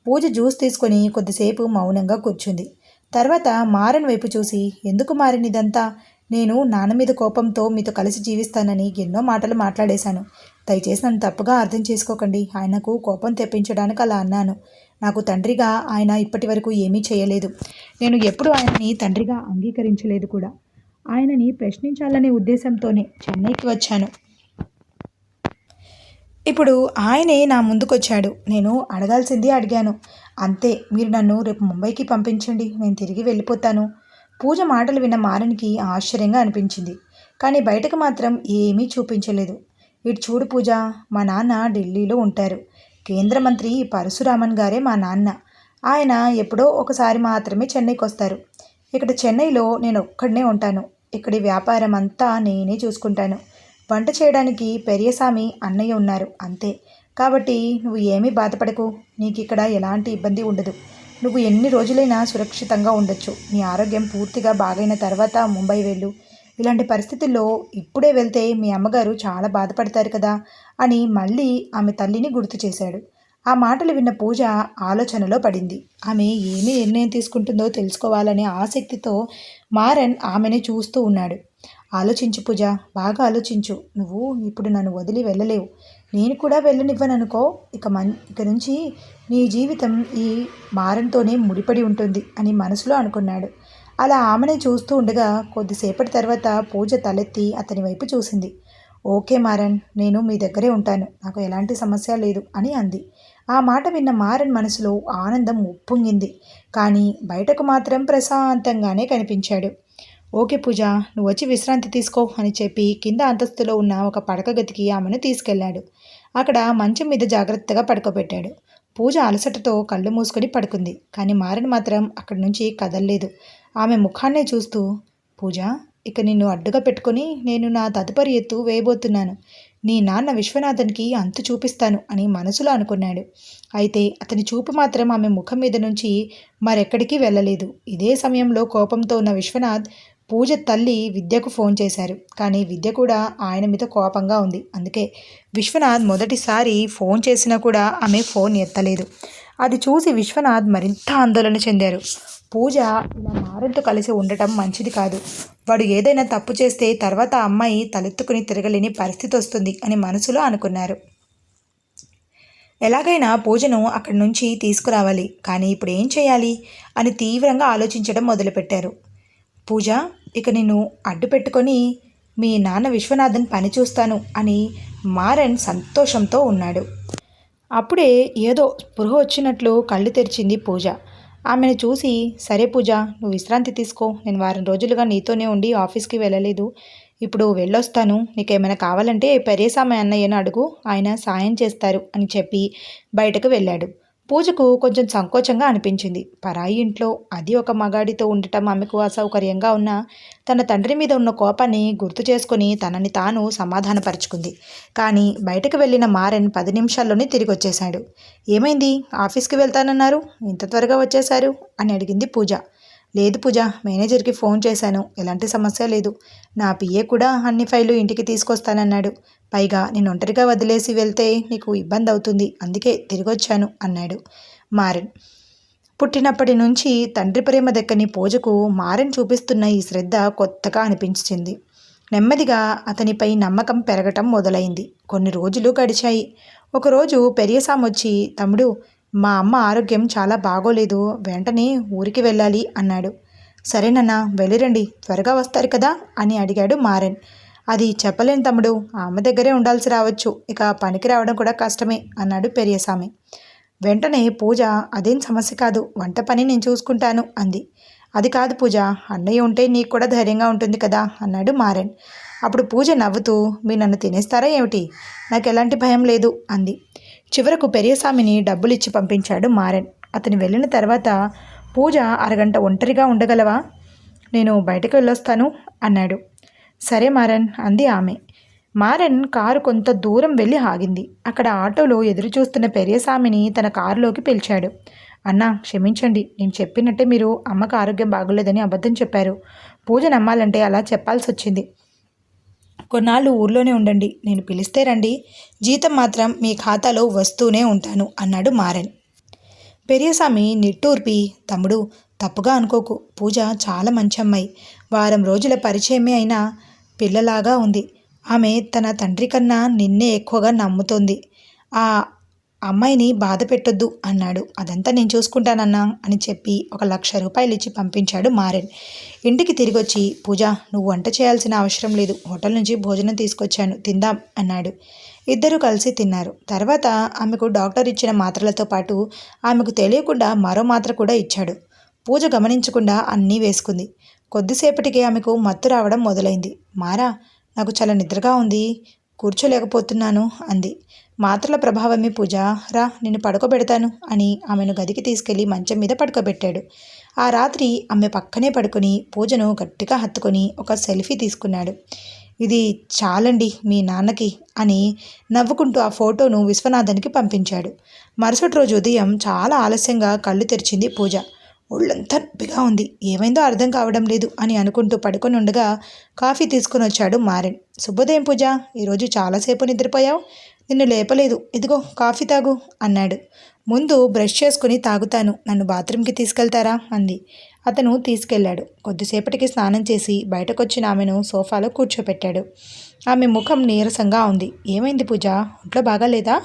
పూజ జ్యూస్ తీసుకొని కొద్దిసేపు మౌనంగా కూర్చుంది. తర్వాత మారన్ వైపు చూసి, ఎందుకు మారన్ ఇదంతా? నేను నాన్న మీద కోపంతో మీతో కలిసి జీవిస్తానని ఎన్నో మాటలు మాట్లాడేశాను. దయచేసి నన్ను తప్పుగా అర్థం చేసుకోకండి. ఆయనకు కోపం తెప్పించడానికి అలా అన్నాను. నాకు తండ్రిగా ఆయన ఇప్పటి వరకు ఏమీ చేయలేదు. నేను ఎప్పుడు ఆయనని తండ్రిగా అంగీకరించలేదు కూడా. ఆయనని ప్రశ్నించాలనే ఉద్దేశంతోనే చెన్నైకి వచ్చాను. ఇప్పుడు ఆయనే నా ముందుకొచ్చాడు. నేను అడగాల్సింది అడిగాను. అంతే. మీరు నన్ను రేపు ముంబైకి పంపించండి, నేను తిరిగి వెళ్ళిపోతాను. పూజ మాటలు విన్న మారన్కి ఆశ్చర్యంగా అనిపించింది. కానీ బయటకు మాత్రం ఏమీ చూపించలేదు. ఇటు చూడు పూజ, మా నాన్న ఢిల్లీలో ఉంటారు. కేంద్ర మంత్రి పరశురామన్ గారే మా నాన్న. ఆయన ఎప్పుడో ఒకసారి మాత్రమే చెన్నైకి వస్తారు. ఇక్కడ చెన్నైలో నేను ఒక్కడనే ఉంటాను. ఇక్కడి వ్యాపారం అంతా నేనే చూసుకుంటాను. వంట చేయడానికి పెరియస్వామి అన్నయ్య ఉన్నారు, అంతే. కాబట్టి నువ్వు ఏమీ బాధపడకు. నీకు ఇక్కడ ఎలాంటి ఇబ్బంది ఉండదు. నువ్వు ఎన్ని రోజులైనా సురక్షితంగా ఉండొచ్చు. నీ ఆరోగ్యం పూర్తిగా బాగైన తర్వాత ముంబై వెళ్ళు. ఇలాంటి పరిస్థితుల్లో ఇప్పుడే వెళ్తే మీ అమ్మగారు చాలా బాధపడతారు కదా అని మళ్ళీ ఆమె తల్లిని గుర్తు చేశాడు. ఆ మాటలు విన్న పూజ ఆలోచనలో పడింది. ఆమె ఏమి నిర్ణయం తీసుకుంటుందో తెలుసుకోవాలనే ఆసక్తితో మారన్ ఆమెని చూస్తూ ఉన్నాడు. ఆలోచించు పూజ, బాగా ఆలోచించు. నువ్వు ఇప్పుడు నన్ను వదిలి వెళ్ళలేవు. నేను కూడా వెళ్ళనివ్వననుకో. ఇక నుంచి నీ జీవితం ఈ మారన్తోనే ముడిపడి ఉంటుంది అని మనసులో అనుకున్నాడు. అలా ఆమెనే చూస్తూ ఉండగా కొద్దిసేపటి తర్వాత పూజ తలెత్తి అతని వైపు చూసింది. ఓకే మారన్, నేను మీ దగ్గరే ఉంటాను, నాకు ఎలాంటి సమస్య లేదు అని అంది. ఆ మాట విన్న మారన్ మనసులో ఆనందం ఉప్పొంగింది. కానీ బయటకు మాత్రం ప్రశాంతంగానే కనిపించాడు. ఓకే పూజ, నువ్వు వచ్చి విశ్రాంతి తీసుకో అని చెప్పి కింద అంతస్తులో ఉన్న ఒక పడక గదికి ఆమెను తీసుకెళ్లాడు. అక్కడ మంచం మీద జాగ్రత్తగా పడుకోబెట్టాడు. పూజ అలసటతో కళ్ళు మూసుకొని పడుకుంది. కానీ మారన్ మాత్రం అక్కడి నుంచి కదల్లేదు. ఆమె ముఖాన్నే చూస్తూ, పూజ, ఇక నిన్ను అడ్డుగా పెట్టుకొని నేను నా తదుపరి ఎత్తు వేయబోతున్నాను. నీ నాన్న విశ్వనాథన్కి అంతు చూపిస్తాను అని మనసులో అనుకున్నాడు. అయితే అతని చూపు మాత్రం ఆమె ముఖం మీద నుంచి మరెక్కడికి వెళ్ళలేదు. ఇదే సమయంలో కోపంతో ఉన్న విశ్వనాథ్ పూజ తల్లి విద్యకు ఫోన్ చేశారు. కానీ విద్య కూడా ఆయన మీద కోపంగా ఉంది. అందుకే విశ్వనాథ్ మొదటిసారి ఫోన్ చేసినా కూడా ఆమె ఫోన్ ఎత్తలేదు. అది చూసి విశ్వనాథ్ మరింత ఆందోళన చెందారు. పూజ ఇలా మారంతో కలిసి ఉండటం మంచిది కాదు. వాడు ఏదైనా తప్పు చేస్తే తర్వాత ఆ అమ్మాయి తలెత్తుకుని తిరగలేని పరిస్థితి వస్తుంది అని మనసులో అనుకున్నారు. ఎలాగైనా పూజను అక్కడి నుంచి తీసుకురావాలి. కానీ ఇప్పుడు ఏం చేయాలి అని తీవ్రంగా ఆలోచించడం మొదలుపెట్టారు. పూజ, ఇక నిన్ను అడ్డు పెట్టుకొని మీ నాన్న విశ్వనాథన్ పని చూస్తాను అని మారన్ సంతోషంతో ఉన్నాడు. అప్పుడే ఏదో స్పృహ వచ్చినట్లు కళ్ళు తెరిచింది పూజ. ఆమెను చూసి, సరే పూజ, నువ్వు విశ్రాంతి తీసుకో, నేను వారం రోజులుగా నీతోనే ఉండి ఆఫీస్కి వెళ్ళలేదు, ఇప్పుడు వెళ్ళొస్తాను, నీకేమైనా కావాలంటే పెరేసామ అన్నయ్యను అడుగు, ఆయన సాయం చేస్తారు అని చెప్పి బయటకు వెళ్ళాడు. పూజకు కొంచెం సంకోచంగా అనిపించింది. పరాయి ఇంట్లో, అది ఒక మగాడితో ఉండటం ఆమెకు అసౌకర్యంగా ఉన్నా తన తండ్రి మీద ఉన్న కోపాన్ని గుర్తు చేసుకుని తనని తాను సమాధానపరుచుకుంది. కానీ బయటకు వెళ్ళిన మారన్ 10 నిమిషాల్లోనే తిరిగి వచ్చేశాడు. ఏమైంది, ఆఫీస్కి వెళ్తానన్నారు, ఇంత త్వరగా వచ్చేశారు అని అడిగింది పూజ. లేదు పూజ, మేనేజర్కి ఫోన్ చేశాను, ఎలాంటి సమస్య లేదు, నా పిఏ కూడా అన్ని ఫైళ్ళు ఇంటికి తీసుకొస్తానన్నాడు, పైగా నేను ఒంటరిగా వదిలేసి వెళ్తే నీకు ఇబ్బంది అవుతుంది, అందుకే తిరిగొచ్చాను అన్నాడు మారన్. పుట్టినప్పటి నుంచి తండ్రి ప్రేమ దక్కని పూజకు మారన్ చూపిస్తున్న ఈ శ్రద్ధ కొత్తగా అనిపించింది. నెమ్మదిగా అతనిపై నమ్మకం పెరగటం మొదలైంది. కొన్ని రోజులు గడిచాయి. ఒకరోజు పెరియసాం వచ్చి, తమ్ముడు, మా అమ్మ ఆరోగ్యం చాలా బాగోలేదు, వెంటనే ఊరికి వెళ్ళాలి అన్నాడు. సరేనన్నా, వెళ్ళిరండి, త్వరగా వస్తారు కదా అని అడిగాడు మారన్. అది చెప్పలేను తమ్ముడు, ఆ అమ్మ దగ్గరే ఉండాల్సి రావచ్చు, ఇక పనికి రావడం కూడా కష్టమే అన్నాడు పెరియస్వామి. వెంటనే పూజ, అదేం సమస్య కాదు, వంట పని నేను చూసుకుంటాను అంది. అది కాదు పూజ, అన్నయ్య ఉంటే నీకు కూడా ధైర్యంగా ఉంటుంది కదా అన్నాడు మారన్. అప్పుడు పూజ నవ్వుతూ, మీరు నన్ను తినేస్తారా ఏమిటి, నాకు ఎలాంటి భయం లేదు అంది. చివరకు పెరియస్వామిని డబ్బులు ఇచ్చి పంపించాడు మారన్. అతను వెళ్ళిన తర్వాత, పూజ అరగంట ఒంటరిగా ఉండగలవా, నేను బయటకు వెళ్ళొస్తాను అన్నాడు. సరే మారన్ అంది ఆమె. మారన్ కారు కొంత దూరం వెళ్ళి ఆగింది. అక్కడ ఆటోలో ఎదురు చూస్తున్న పెరియస్వామిని తన కారులోకి పిలిచాడు. అన్నా, క్షమించండి, నేను చెప్పినట్టే మీరు అమ్మకు ఆరోగ్యం బాగోలేదని అబద్ధం చెప్పారు. పూజ నమ్మాలంటే అలా చెప్పాల్సి వచ్చింది. కొన్నాళ్ళు ఊర్లోనే ఉండండి, నేను పిలిస్తే రండి, జీతం మాత్రం మీ ఖాతాలో వస్తూనే ఉంటాను అన్నాడు మారన్. పెరియస్వామి నిట్టూర్పి, తమ్ముడు, తప్పుగా అనుకోకు, పూజ చాలా మంచి అమ్మాయి, వారం రోజుల పరిచయమే అయినా పిల్లలాగా ఉంది, ఆమె తన తండ్రి కన్నా నిన్నే ఎక్కువగా నమ్ముతోంది, ఆ అమ్మాయిని బాధ పెట్టొద్దు అన్నాడు. అదంతా నేను చూసుకుంటానన్నా అని చెప్పి 1,00,000 రూపాయలు ఇచ్చి పంపించాడు మారన్. ఇంటికి తిరిగొచ్చి, పూజ, నువ్వు వంట చేయాల్సిన అవసరం లేదు, హోటల్ నుంచి భోజనం తీసుకొచ్చాను, తిందాం అన్నాడు. ఇద్దరూ కలిసి తిన్నారు. తర్వాత ఆమెకు డాక్టర్ ఇచ్చిన మాత్రలతో పాటు ఆమెకు తెలియకుండా మరో మాత్ర కూడా ఇచ్చాడు. పూజ గమనించకుండా అన్నీ వేసుకుంది. కొద్దిసేపటికి ఆమెకు మత్తు రావడం మొదలైంది. మారా, నాకు చాలా నిద్రగా ఉంది, కూర్చోలేకపోతున్నాను అంది. మాత్రల ప్రభావమే పూజ, రా నిన్ను పడుకోబెడతాను అని ఆమెను గదికి తీసుకెళ్లి మంచం మీద పడుకోబెట్టాడు. ఆ రాత్రి ఆమె పక్కనే పడుకుని పూజను గట్టిగా హత్తుకొని ఒక సెల్ఫీ తీసుకున్నాడు. ఇది చాలండి మీ నాన్నకి అని నవ్వుకుంటూ ఆ ఫోటోను విశ్వనాథన్కి పంపించాడు. మరుసటి రోజు ఉదయం చాలా ఆలస్యంగా కళ్ళు తెరిచింది పూజ. ఒళ్ళంతా నొప్పిగా ఉంది, ఏమైందో అర్థం కావడం లేదు అని అనుకుంటూ పడుకొని ఉండగా కాఫీ తీసుకుని వచ్చాడు మారన్. శుభోదయం పూజ, ఈరోజు చాలాసేపు నిద్రపోయావు, నిన్ను లేపలేదు, ఇదిగో కాఫీ తాగు అన్నాడు. ముందు బ్రష్ చేసుకుని తాగుతాను, నన్ను బాత్రూమ్కి తీసుకెళ్తారా అంది. అతను తీసుకెళ్లాడు. కొద్దిసేపటికి స్నానం చేసి బయటకొచ్చిన ఆమెను సోఫాలో కూర్చోపెట్టాడు. ఆమె ముఖం నీరసంగా ఉంది. ఏమైంది పూజ, ఒంట్లో బాగాలేదా,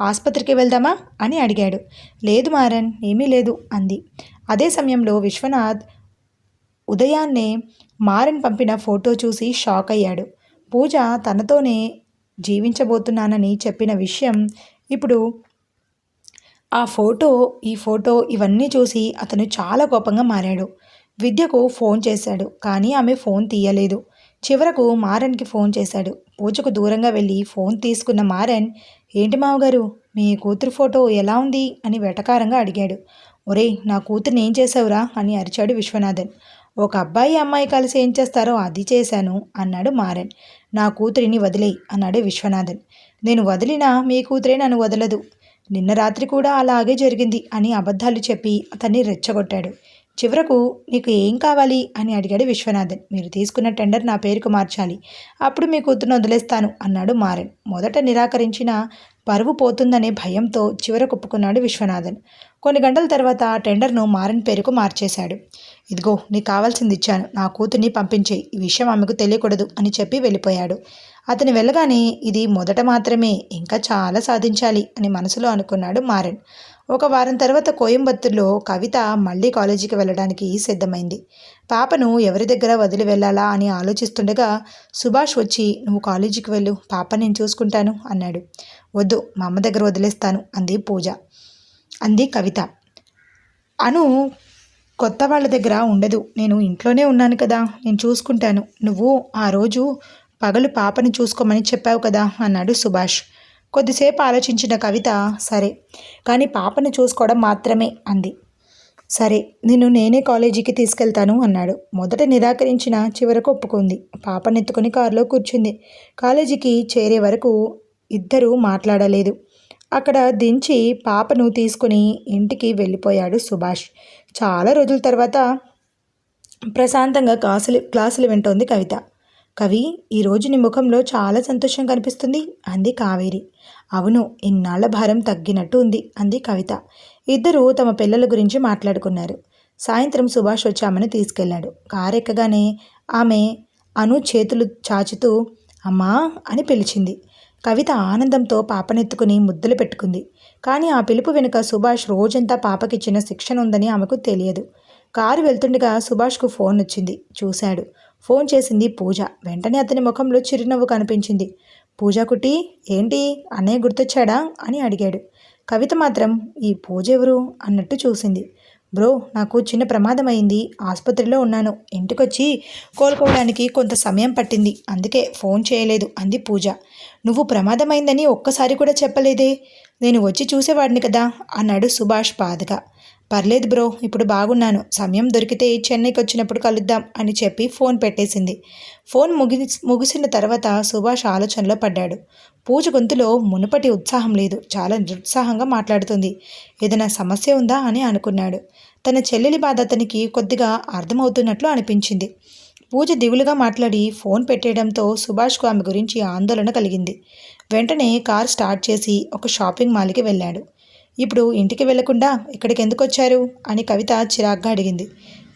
ఆసుపత్రికి వెళ్దామా అని అడిగాడు. లేదు మారన్, ఏమీ లేదు అంది. అదే సమయంలో విశ్వనాథ్ ఉదయాన్నే మారన్ పంపిన ఫోటో చూసి షాక్ అయ్యాడు. పూజ తనతోనే జీవించబోతున్నానని చెప్పిన విషయం ఇప్పుడు ఆ ఫోటో, ఈ ఫోటో ఇవన్నీ చూసి అతను చాలా కోపంగా మారాడు. విద్యకు ఫోన్ చేశాడు, కానీ ఆమె ఫోన్ తీయలేదు. చివరకు మారన్కి ఫోన్ చేశాడు. పూజకు దూరంగా వెళ్ళి ఫోన్ తీసుకున్న మారన్, ఏంటి మావగారు, మీ కూతురు ఫోటో ఎలా ఉంది అని వెటకారంగా అడిగాడు. ఒరేయ్, నా కూతుర్ని ఏం చేసావురా అని అరిచాడు విశ్వనాథన్. ఒక అబ్బాయి అమ్మాయి కలిసి ఏం చేస్తారో అది చేశాను అన్నాడు మారన్. నా కూతురిని వదిలేయి అన్నాడు విశ్వనాథన్. నేను వదిలినా మీ కూతురే నన్ను వదలదు. నిన్న రాత్రి కూడా అలాగే జరిగింది అని అబద్ధాలు చెప్పి అతన్ని రెచ్చగొట్టాడు. చివరకు నీకు ఏం కావాలి అని అడిగాడు విశ్వనాథన్. మీరు తీసుకున్న టెండర్ నా పేరుకు మార్చాలి, అప్పుడు మీ కూతురును వదిలేస్తాను అన్నాడు మారన్. మొదట నిరాకరించిన పరువు పోతుందనే భయంతో చివరకు ఒప్పుకున్నాడు విశ్వనాథన్. కొన్ని గంటల తర్వాత ఆ టెండర్ను మారన్ పేరుకు మార్చేశాడు. ఇదిగో నీకు కావాల్సింది ఇచ్చాను, నా కూతుర్ని పంపించేయి, ఈ విషయం ఆమెకు తెలియకూడదు అని చెప్పి వెళ్ళిపోయాడు. అతను వెళ్ళగానే ఇది మొదట మాత్రమే, ఇంకా చాలా సాధించాలి అని మనసులో అనుకున్నాడు మారన్. ఒక వారం తర్వాత కోయంబత్తూరులో కవిత మళ్ళీ కాలేజీకి వెళ్ళడానికి సిద్ధమైంది. పాపను ఎవరి దగ్గర వదిలి వెళ్ళాలా అని ఆలోచిస్తుండగా సుభాష్ వచ్చి, నువ్వు కాలేజీకి వెళ్ళు, పాప నేను చూసుకుంటాను అన్నాడు. వద్దు, మా అమ్మ దగ్గర వదిలేస్తాను అంది కవిత. అను కొత్త వాళ్ళ దగ్గర ఉండదు, నేను ఇంట్లోనే ఉన్నాను కదా, నేను చూసుకుంటాను, నువ్వు ఆ రోజు పగలు పాపని చూసుకోమని చెప్పావు కదా అన్నాడు సుభాష్. కొద్దిసేపు ఆలోచించిన కవిత, సరే, కానీ పాపను చూసుకోవడం మాత్రమే అంది. సరే, నేనే కాలేజీకి తీసుకెళ్తాను అన్నాడు. మొదట నిరాకరించిన చివరకు ఒప్పుకుంది. పాపనెత్తుకుని కారులో కూర్చుంది. కాలేజీకి చేరే వరకు ఇద్దరూ మాట్లాడలేదు. అక్కడ దించి పాపను తీసుకుని ఇంటికి వెళ్ళిపోయాడు సుభాష్. చాలా రోజుల తర్వాత ప్రశాంతంగా క్లాసులు వింటోంది కవిత. కవి, ఈరోజు నీ ముఖంలో చాలా సంతోషం కనిపిస్తుంది అంది కావేరి. అవును, ఇన్నాళ్ల భారం తగ్గినట్టు ఉంది అంది కవిత. ఇద్దరూ తమ పిల్లల గురించి మాట్లాడుకున్నారు. సాయంత్రం సుభాష్ వచ్చి ఆమెను తీసుకెళ్లాడు. కారెక్కగానే ఆమె అను చేతులు చాచుతూ అమ్మా అని పిలిచింది. కవిత ఆనందంతో పాపనెత్తుకుని ముద్దులు పెట్టుకుంది. కానీ ఆ పిలుపు వెనుక సుభాష్ రోజంతా పాపకిచ్చిన శిక్షణ ఉందని ఆమెకు తెలియదు. కారు వెళ్తుండగా సుభాష్కు ఫోన్ వచ్చింది. చూశాడు. ఫోన్ చేసింది పూజ. వెంటనే అతని ముఖంలో చిరునవ్వు కనిపించింది. పూజా కుట్టి, ఏంటి అన్నయ్య గుర్తొచ్చాడా అని అడిగాడు. కవిత మాత్రం ఈ పూజ ఎవరు అన్నట్టు చూసింది. బ్రో, నాకు చిన్న ప్రమాదం అయింది, ఆసుపత్రిలో ఉన్నాను, ఇంటికొచ్చి కోలుకోవడానికి కొంత సమయం పట్టింది, అందుకే ఫోన్ చేయలేదు అంది పూజ. నువ్వు ప్రమాదమైందని ఒక్కసారి కూడా చెప్పలేదే, నేను వచ్చి చూసేవాడిని కదా అన్నాడు సుభాష్ బాధగా. పర్లేదు బ్రో, ఇప్పుడు బాగున్నాను, సమయం దొరికితే చెన్నైకి వచ్చినప్పుడు కలుద్దాం అని చెప్పి ఫోన్ పెట్టేసింది. ఫోన్ ముగిసిన తర్వాత సుభాష్ ఆలోచనలో పడ్డాడు. పూజ గొంతులో మునుపటి ఉత్సాహం లేదు, చాలా నిరుత్సాహంగా మాట్లాడుతుంది. ఏదైనా సమస్య ఉందా అని అనుకున్నాడు. తన చెల్లెలి బాధ అతనికి కొద్దిగా అర్థమవుతున్నట్లు అనిపించింది. పూజ దిగులుగా మాట్లాడి ఫోన్ పెట్టేయడంతో సుభాష్కు ఆమె గురించి ఆందోళన కలిగింది. వెంటనే కార్ స్టార్ట్ చేసి ఒక షాపింగ్ మాల్కి వెళ్ళాడు. ఇప్పుడు ఇంటికి వెళ్లకుండా ఇక్కడికి ఎందుకు వచ్చారు అని కవిత చిరాగ్గా అడిగింది.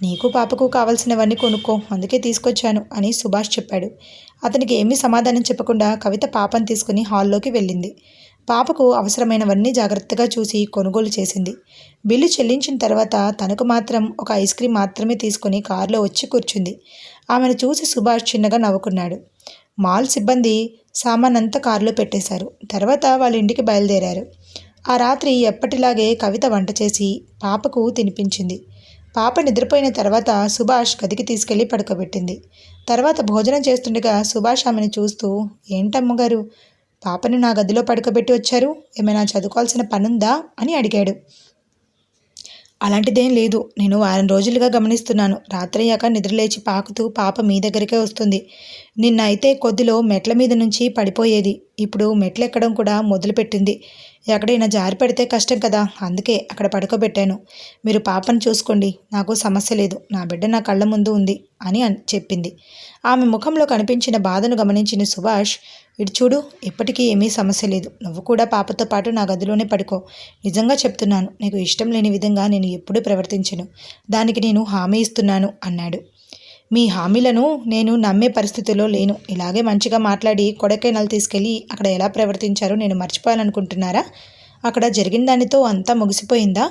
నీకు పాపకు కావాల్సినవన్నీ కొనుక్కో, అందుకే తీసుకొచ్చాను అని సుభాష్ చెప్పాడు. అతనికి ఏమీ సమాధానం చెప్పకుండా కవిత పాపను తీసుకుని హాల్లోకి వెళ్ళింది. పాపకు అవసరమైనవన్నీ జాగ్రత్తగా చూసి కొనుగోలు చేసింది. బిల్లు చెల్లించిన తర్వాత తనకు మాత్రం ఒక ఐస్ క్రీమ్ మాత్రమే తీసుకుని కారులో వచ్చి కూర్చుంది. ఆమెను చూసి సుభాష్ చిన్నగా నవ్వుకున్నాడు. మాల్ సిబ్బంది సామానంతా కారులో పెట్టేశారు. తర్వాత వాళ్ళ ఇంటికి బయలుదేరారు. ఆ రాత్రి ఎప్పటిలాగే కవిత వంట చేసి పాపకు తినిపించింది. పాప నిద్రపోయిన తర్వాత సుభాష్ గదికి తీసుకెళ్లి పడుకోబెట్టింది. తర్వాత భోజనం చేస్తుండగా సుభాష్ ఆమెను చూస్తూ, ఏంటమ్మగారు, పాపను నా గదిలో పడుకోబెట్టి వచ్చారు, ఏమైనా చదువుకోవాల్సిన పనుందా అని అడిగాడు. అలాంటిదేం లేదు, నేను వారం రోజులుగా గమనిస్తున్నాను, రాత్రయ్యాక నిద్రలేచి పాకుతూ పాప మీ దగ్గరికే వస్తుంది. నిన్న అయితే కొద్దిలో మెట్ల మీద నుంచి పడిపోయేది, ఇప్పుడు మెట్లెక్కడం కూడా మొదలుపెట్టింది. ఎక్కడైనా జారి పడితే కష్టం కదా, అందుకే అక్కడ పడుకోబెట్టాను. మీరు పాపను చూసుకోండి, నాకు సమస్య లేదు, నా బిడ్డ నా కళ్ళ ముందు ఉంది అని చెప్పింది. ఆమె ముఖంలో కనిపించిన బాధను గమనించిన సుభాష్, ఇటు చూడు, ఇప్పటికీ ఏమీ సమస్య లేదు, నువ్వు కూడా పాపతో పాటు నా గదిలోనే పడుకో. నిజంగా చెప్తున్నాను, నీకు ఇష్టం లేని విధంగా నేను ఎప్పుడూ ప్రవర్తించను, దానికి నేను హామీ ఇస్తున్నాను అన్నాడు. మీ హామీలను నేను నమ్మే పరిస్థితిలో లేను. ఇలాగే మంచిగా మాట్లాడి కొడైకెనాల్ తీసుకెళ్ళి అక్కడ ఎలా ప్రవర్తించారో నేను మర్చిపోవాలనుకుంటున్నారా? అక్కడ జరిగిన దానితో అంతా ముగిసిపోయిందా?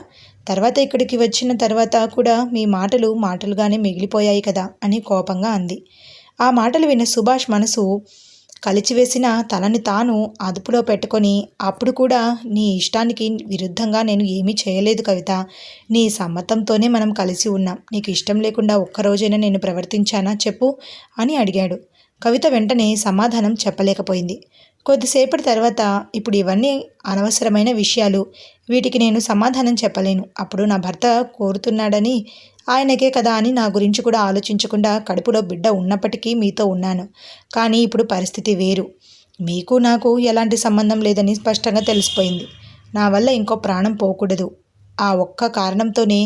తర్వాత ఇక్కడికి వచ్చిన తర్వాత కూడా మీ మాటలుగానే మిగిలిపోయాయి కదా అని కోపంగా అంది. ఆ మాటలు విన్న సుభాష్ మనసు కలిచివేసిన తనని తాను అదుపులో పెట్టుకొని, అప్పుడు కూడా నీ ఇష్టానికి విరుద్ధంగా నేను ఏమీ చేయలేదు కవిత. నీ సమ్మతంతోనే మనం కలిసి ఉన్నాం. నీకు ఇష్టం లేకుండా ఒక్కరోజైనా నేను ప్రవర్తించానా చెప్పు అని అడిగాడు. కవిత వెంటనే సమాధానం చెప్పలేకపోయింది. కొద్దిసేపటి తర్వాత, ఇప్పుడు ఇవన్నీ అనవసరమైన విషయాలు, వీటికి నేను సమాధానం చెప్పలేను. అప్పుడు నా భర్త కోరుతున్నాడని ఆయనకే కదా అని నా గురించి కూడా ఆలోచించకుండా కడుపులో బిడ్డ ఉన్నప్పటికీ మీతో ఉన్నాను. కానీ ఇప్పుడు పరిస్థితి వేరు. మీకు నాకు ఎలాంటి సంబంధం లేదని స్పష్టంగా తెలిసిపోయింది. నా వల్ల ఇంకో ప్రాణం పోకూడదు. ఆ ఒక్క కారణంతోనే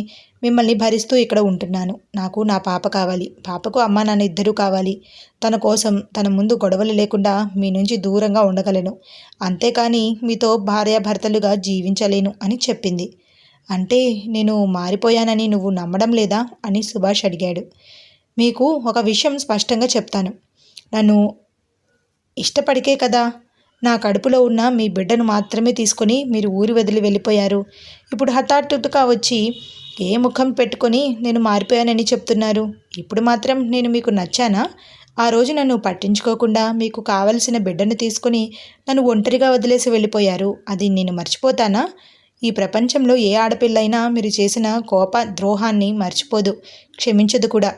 మిమ్మల్ని భరిస్తూ ఇక్కడ ఉంటున్నాను. నాకు నా పాప కావాలి. పాపకు అమ్మా నాన్న ఇద్దరూ కావాలి. తన కోసం తన ముందు గొడవలు లేకుండా మీ నుంచి దూరంగా ఉండగలను. అంతేకాని మీతో భార్యాభర్తలుగా జీవించలేను అని చెప్పింది. అంటే నేను మారిపోయానని నువ్వు నమ్మడం లేదా అని సుభాష్ అడిగాడు. మీకు ఒక విషయం స్పష్టంగా చెప్తాను. నన్ను ఇష్టపడికే కదా నా కడుపులో ఉన్న మీ బిడ్డను మాత్రమే తీసుకొని మీరు ఊరి వదిలి వెళ్ళిపోయారు. ఇప్పుడు హఠాత్తుగా వచ్చి ఏ ముఖం పెట్టుకొని నేను మారిపోయానని చెప్తున్నారు. ఇప్పుడు మాత్రం నేను మీకు నచ్చానా? ఆ రోజు నన్ను పట్టించుకోకుండా మీకు కావలసిన బిడ్డను తీసుకొని నన్ను ఒంటరిగా వదిలేసి వెళ్ళిపోయారు. అది నేను మర్చిపోతానా? ఈ ప్రపంచంలో ఏ ఆడపిల్లైనా మీరు చేసిన ద్రోహాన్ని మర్చిపోదు, క్షమించదు కూడా.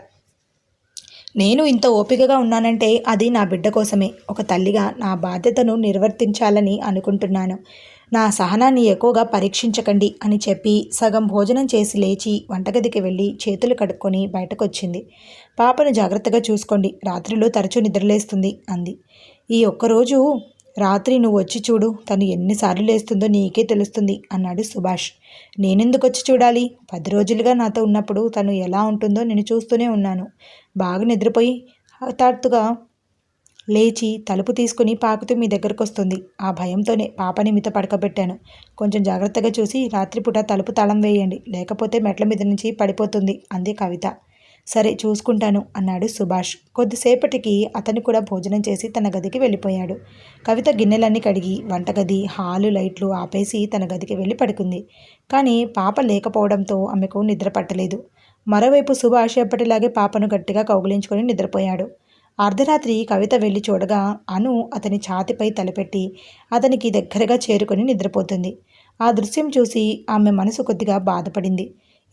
నేను ఇంత ఓపికగా ఉన్నానంటే అది నా బిడ్డ కోసమే. ఒక తల్లిగా నా బాధ్యతను నిర్వర్తించాలని అనుకుంటున్నాను. నా సహనాన్ని ఎక్కువగా పరీక్షించకండి అని చెప్పి సగం భోజనం చేసి లేచి వంటగదికి వెళ్ళి చేతులు కడుక్కొని బయటకొచ్చింది. పాపను జాగ్రత్తగా చూసుకోండి, రాత్రిలో తరచూ నిద్రలేస్తుంది అంది. ఈ ఒక్కరోజు రాత్రి నువ్వు వచ్చి చూడు, తను ఎన్నిసార్లు లేస్తుందో నీకే తెలుస్తుంది అన్నాడు సుభాష్. నేనెందుకు వచ్చి చూడాలి? 10 రోజులుగా నాతో ఉన్నప్పుడు తను ఎలా ఉంటుందో నేను చూస్తూనే ఉన్నాను. బాగా నిద్రపోయి హఠాత్తుగా లేచి తలుపు తీసుకుని పాకుతూ మీ దగ్గరకు వస్తుంది. ఆ భయంతోనే పాపని మీతో పడుకోబెట్టాను. కొంచెం జాగ్రత్తగా చూసి రాత్రిపూట తలుపు తాళం వేయండి, లేకపోతే మెట్ల మీద నుంచి పడిపోతుంది అంది కవిత. సరే చూసుకుంటాను అన్నాడు సుభాష్. కొద్దిసేపటికి అతను కూడా భోజనం చేసి తన గదికి వెళ్ళిపోయాడు. కవిత గిన్నెలన్నీ కడిగి వంటగది, హాలు లైట్లు ఆపేసి తన గదికి వెళ్ళి పడుకుంది. కానీ పాప లేకపోవడంతో ఆమెకు నిద్ర పట్టలేదు. మరోవైపు సుభాష్ ఎప్పటిలాగే పాపను గట్టిగా కౌగిలించుకొని నిద్రపోయాడు. అర్ధరాత్రి కవిత వెళ్ళి చూడగా అను అతని ఛాతిపై తలపెట్టి అతనికి దగ్గరగా చేరుకొని నిద్రపోతుంది. ఆ దృశ్యం చూసి ఆమె మనసు కొద్దిగా బాధపడింది.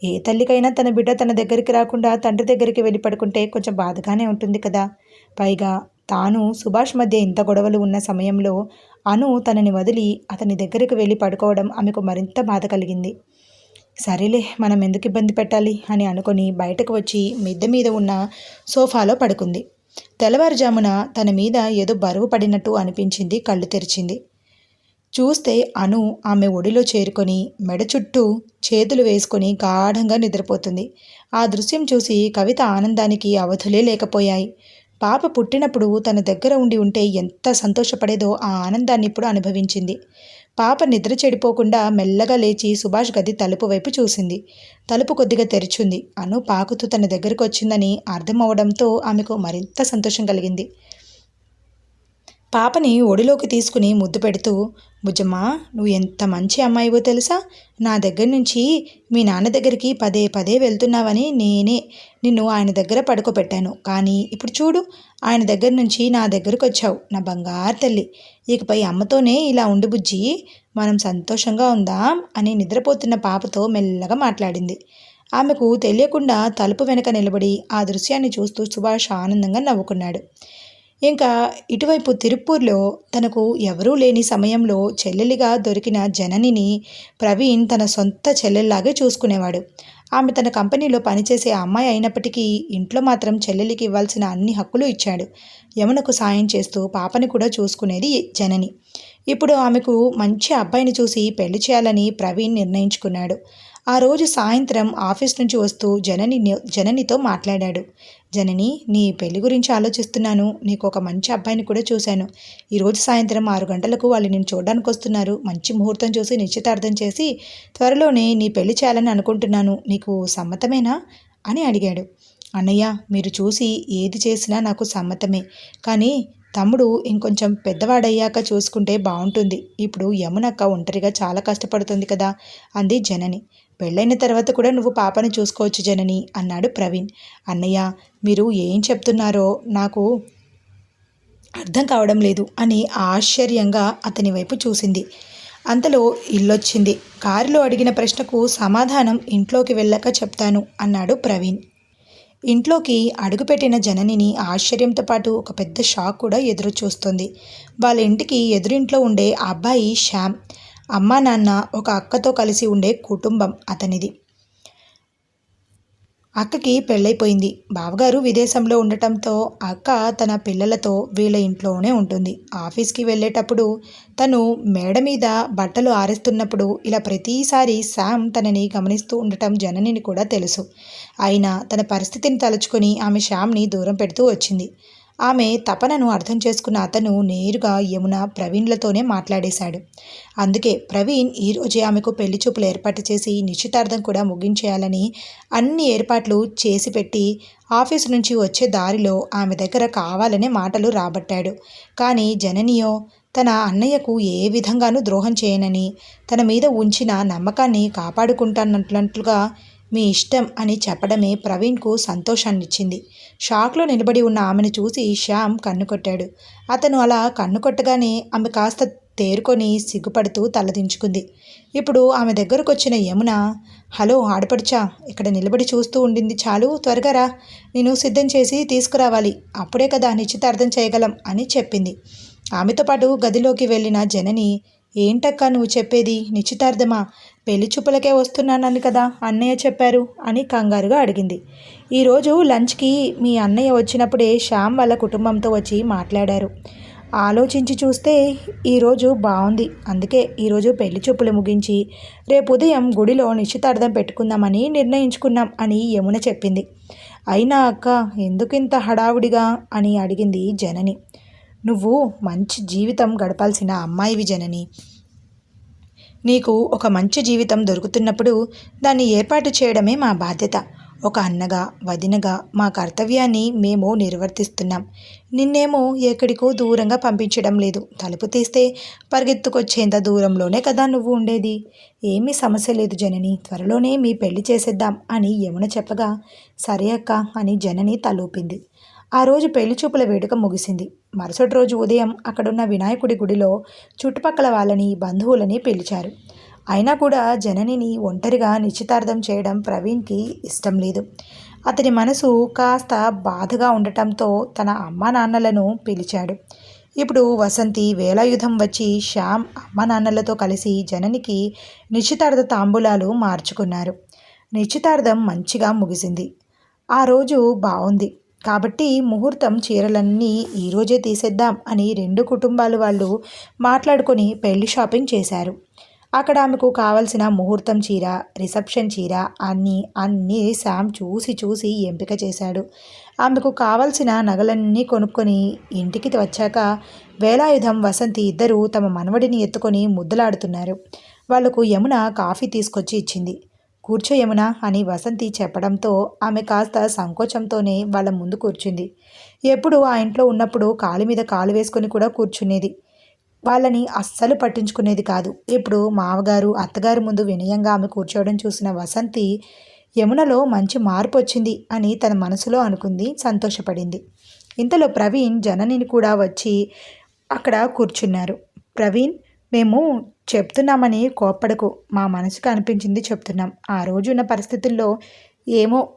ఏ తల్లికైనా తన బిడ్డ తన దగ్గరికి రాకుండా తండ్రి దగ్గరికి వెళ్ళి పడుకుంటే కొంచెం బాధగానే ఉంటుంది కదా. పైగా తాను సుభాష్ మధ్య ఇంత గొడవలు ఉన్న సమయంలో అను తనని వదిలి అతని దగ్గరికి వెళ్ళి పడుకోవడం ఆమెకు మరింత బాధ కలిగింది. సరేలే, మనం ఎందుకు ఇబ్బంది పెట్టాలి అని అనుకొని బయటకు వచ్చి మిద్దె మీద ఉన్న సోఫాలో పడుకుంది. తెల్లవారుజామున తన మీద ఏదో బరువు పడినట్టు అనిపించింది. కళ్ళు తెరిచింది. చూస్తే అను ఆమె ఒడిలో చేరుకొని మెడ చుట్టూ చేతులు వేసుకొని గాఢంగా నిద్రపోతుంది. ఆ దృశ్యం చూసి కవిత ఆనందానికి అవధులే లేకపోయాయి. పాప పుట్టినప్పుడు తన దగ్గర ఉంటే ఎంత సంతోషపడేదో ఆ ఆనందాన్ని ఇప్పుడు అనుభవించింది. పాప నిద్ర చెడిపోకుండా మెల్లగా లేచి సుభాష్ గది తలుపు వైపు చూసింది. తలుపు కొద్దిగా తెరిచింది. అను పాకుతూ తన దగ్గరకు వచ్చిందని అర్థం అవడంతో ఆమెకు మరింత సంతోషం కలిగింది. పాపని ఒడిలోకి తీసుకుని ముద్దు పెడుతూ, బుజ్జమ్మా, నువ్వు ఎంత మంచి అమ్మాయివో తెలుసా? నా దగ్గర నుంచి మీ నాన్న దగ్గరికి పదే పదే వెళ్తున్నావని నేనే నిన్ను ఆయన దగ్గర పడుకోబెట్టాను. కానీ ఇప్పుడు చూడు, ఆయన దగ్గర నుంచి నా దగ్గరకు వచ్చావు. నా బంగారు తల్లి, ఇకపై అమ్మతోనే ఇలా ఉండు బుజ్జి, మనం సంతోషంగా ఉందాం అని నిద్రపోతున్న పాపతో మెల్లగా మాట్లాడింది. ఆమెకు తెలియకుండా తలుపు వెనక నిలబడి ఆ దృశ్యాన్ని చూస్తూ సుభాష్ ఆనందంగా నవ్వుకున్నాడు. ఇంకా ఇటువైపు తిరుప్పూర్లో తనకు ఎవరూ లేని సమయంలో చెల్లెలిగా దొరికిన జననిని ప్రవీణ్ తన సొంత చెల్లెల్లాగే చూసుకునేవాడు. ఆమె తన కంపెనీలో పనిచేసే అమ్మాయి అయినప్పటికీ ఇంట్లో మాత్రం చెల్లెలికి ఇవ్వాల్సిన అన్ని హక్కులు ఇచ్చాడు. యమునకు సాయం చేస్తూ పాపని కూడా చూసుకునేది జనని. ఇప్పుడు ఆమెకు మంచి అబ్బాయిని చూసి పెళ్లి చేయాలని ప్రవీణ్ నిర్ణయించుకున్నాడు. ఆ రోజు సాయంత్రం ఆఫీస్ నుంచి వస్తూ జననితో మాట్లాడాడు. జనని, నీ పెళ్లి గురించి ఆలోచిస్తున్నాను. నీకు ఒక మంచి అబ్బాయిని కూడా చూశాను. ఈరోజు సాయంత్రం 6 గంటలకు వాళ్ళు నేను చూడడానికి వస్తున్నారు. మంచి ముహూర్తం చూసి నిశ్చితార్థం చేసి త్వరలోనే నీ పెళ్లి చేయాలని అనుకుంటున్నాను. నీకు సమ్మతమేనా అని అడిగాడు. అన్నయ్య, మీరు చూసి ఏది చేసినా నాకు సమ్మతమే. కానీ తమ్ముడు ఇంకొంచెం పెద్దవాడయ్యాక చూసుకుంటే బాగుంటుంది. ఇప్పుడు యమునక్క ఒంటరిగా చాలా కష్టపడుతుంది కదా అంది జనని. పెళ్ళైన తర్వాత కూడా నువ్వు పాపని చూసుకోవచ్చు జనని అన్నాడు ప్రవీణ్. అన్నయ్య, మీరు ఏం చెప్తున్నారో నాకు అర్థం కావడం లేదు అని ఆశ్చర్యంగా అతని వైపు చూసింది. అంతలో ఇల్లొచ్చింది. కారులో అడిగిన ప్రశ్నకు సమాధానం ఇంట్లోకి వెళ్ళాక చెప్తాను అన్నాడు ప్రవీణ్. ఇంట్లోకి అడుగుపెట్టిన జననిని ఆశ్చర్యంతో పాటు ఒక పెద్ద షాక్ కూడా ఎదురు చూస్తుంది. వాళ్ళ ఇంటికి ఎదురింట్లో ఉండే ఆ అబ్బాయి శ్యామ్. అమ్మా నాన్న ఒక అక్కతో కలిసి ఉండే కుటుంబం అతనిది. అక్కకి పెళ్ళైపోయింది. బావగారు విదేశంలో ఉండటంతో అక్క తన పిల్లలతో వీళ్ళ ఇంట్లోనే ఉంటుంది. ఆఫీస్కి వెళ్ళేటప్పుడు తను మేడ మీద బట్టలు ఆరేస్తున్నప్పుడు ఇలా ప్రతిసారి శామ్ తనని గమనిస్తూ ఉండటం జననిని కూడా తెలుసు. అయినా తన పరిస్థితిని తలుచుకొని ఆమె శ్యామ్ని దూరం పెడుతూ వచ్చింది. ఆమె తపనను అర్థం చేసుకున్న అతను నేరుగా యమున, ప్రవీణ్లతోనే మాట్లాడేశాడు. అందుకే ప్రవీణ్ ఈరోజే ఆమెకు పెళ్లి చూపులు ఏర్పాటు చేసి నిశ్చితార్థం కూడా ముగించేయాలని అన్ని ఏర్పాట్లు చేసి పెట్టి ఆఫీసు నుంచి వచ్చే దారిలో ఆమె దగ్గర కావాలనే మాటలు రాబట్టాడు. కానీ జననియో తన అన్నయ్యకు ఏ విధంగానూ ద్రోహం చేయనని, తన మీద ఉంచిన నమ్మకాన్ని కాపాడుకుంటానట్లుగా మీ ఇష్టం అని చెప్పడమే ప్రవీణ్కు సంతోషాన్నిచ్చింది. షాక్లో నిలబడి ఉన్న ఆమెను చూసి శ్యామ్ కన్ను కొట్టాడు. అతను అలా కన్ను కొట్టగానే ఆమె కాస్త తేరుకొని సిగ్గుపడుతూ తలదించుకుంది. ఇప్పుడు ఆమె దగ్గరకు వచ్చిన యమున, హలో ఆడపడుచా, ఇక్కడ నిలబడి చూస్తూ ఉండింది చాలు, త్వరగా రా, నేను సిద్ధం చేసి తీసుకురావాలి, అప్పుడే కదా నిశ్చితార్థం చేయగలం అని చెప్పింది. ఆమెతో పాటు గదిలోకి వెళ్ళిన జనని, ఏంటక్కా నువ్వు చెప్పేది, నిశ్చితార్థమా? పెళ్లి చూపులకే వస్తున్నానని కదా అన్నయ్య చెప్పారు అని కంగారుగా అడిగింది. ఈరోజు లంచ్కి మీ అన్నయ్య వచ్చినప్పుడే శ్యామ్ వాళ్ళ కుటుంబంతో వచ్చి మాట్లాడారు. ఆలోచించి చూస్తే ఈరోజు బాగుంది. అందుకే ఈరోజు పెళ్లి చూపులు ముగించి రేపు ఉదయం గుడిలో నిశ్చితార్థం పెట్టుకుందామని నిర్ణయించుకున్నాం అని యమున చెప్పింది. అయినా అక్క ఎందుకింత హడావుడిగా అని అడిగింది జనని. నువ్వు మంచి జీవితం గడపాల్సిన అమ్మాయివి జనని. నీకు ఒక మంచి జీవితం దొరుకుతున్నప్పుడు దాన్ని ఏర్పాటు చేయడమే మా బాధ్యత. ఒక అన్నగా, వదినగా మా కర్తవ్యాన్ని మేము నిర్వర్తిస్తున్నాం. నిన్నేమో ఎక్కడికో దూరంగా పంపించడం లేదు. తలుపు తీస్తే పరిగెత్తుకొచ్చేంత దూరంలోనే కదా నువ్వు ఉండేది. ఏమీ సమస్య లేదు జనని, త్వరలోనే మీ పెళ్లి చేసేద్దాం అని యమున చెప్పగా, సరే అక్క అని జనని తలూపింది. ఆ రోజు పెళ్లి చూపుల వేడుక ముగిసింది. మరుసటి రోజు ఉదయం అక్కడున్న వినాయకుడి గుడిలో చుట్టుపక్కల వాళ్ళని, బంధువులని పిలిచారు. అయినా కూడా జననిని ఒంటరిగా నిశ్చితార్థం చేయడం ప్రవీణ్కి ఇష్టం లేదు. అతని మనసు కాస్త బాధగా ఉండటంతో తన అమ్మా నాన్నలను పిలిచాడు. ఇప్పుడు వసంతి, వేలాయుధం వచ్చి శ్యామ్ అమ్మా నాన్నలతో కలిసి జననికి నిశ్చితార్థ తాంబూలాలు మార్చుకున్నారు. నిశ్చితార్థం మంచిగా ముగిసింది. ఆ రోజు బాగుంది కాబట్టి ముహూర్తం చీరలన్నీ ఈరోజే తీసేద్దాం అని రెండు కుటుంబాల వాళ్ళు మాట్లాడుకొని పెళ్లి షాపింగ్ చేశారు. అక్కడ ఆమెకు కావలసిన ముహూర్తం చీర, రిసెప్షన్ చీర అన్నీ శామ్ చూసి చూసి ఎంపిక చేశాడు. ఆమెకు కావలసిన నగలన్నీ కొనుక్కొని ఇంటికి వచ్చాక వేలాయుధం, వసంతి ఇద్దరూ తమ మనవడిని ఎత్తుకొని ముద్దులాడుతున్నారు. వాళ్లకు యమున కాఫీ తీసుకొచ్చి ఇచ్చింది. కూర్చో యమున అని వసంతి చెప్పడంతో ఆమె కాస్త సంకోచంతోనే వాళ్ళ ముందు కూర్చుంది. ఎప్పుడు ఆ ఇంట్లో ఉన్నప్పుడు కాలు మీద కాలు వేసుకొని కూడా కూర్చునేది. వాళ్ళని అస్సలు పట్టించుకునేది కాదు. ఇప్పుడు మావగారు, అత్తగారు ముందు వినయంగా ఆమె కూర్చోవడం చూసిన వసంతి యమునలో మంచి మార్పు వచ్చింది అని తన మనసులో అనుకుంది, సంతోషపడింది. ఇంతలో ప్రవీణ్, జననిని కూడా వచ్చి అక్కడ కూర్చున్నారు. ప్రవీణ్, మేము చెప్తున్నామని కోప్పడకు, మా మనసుకు అనిపించింది చెప్తున్నాం. ఆ రోజున్న పరిస్థితుల్లో ఏమో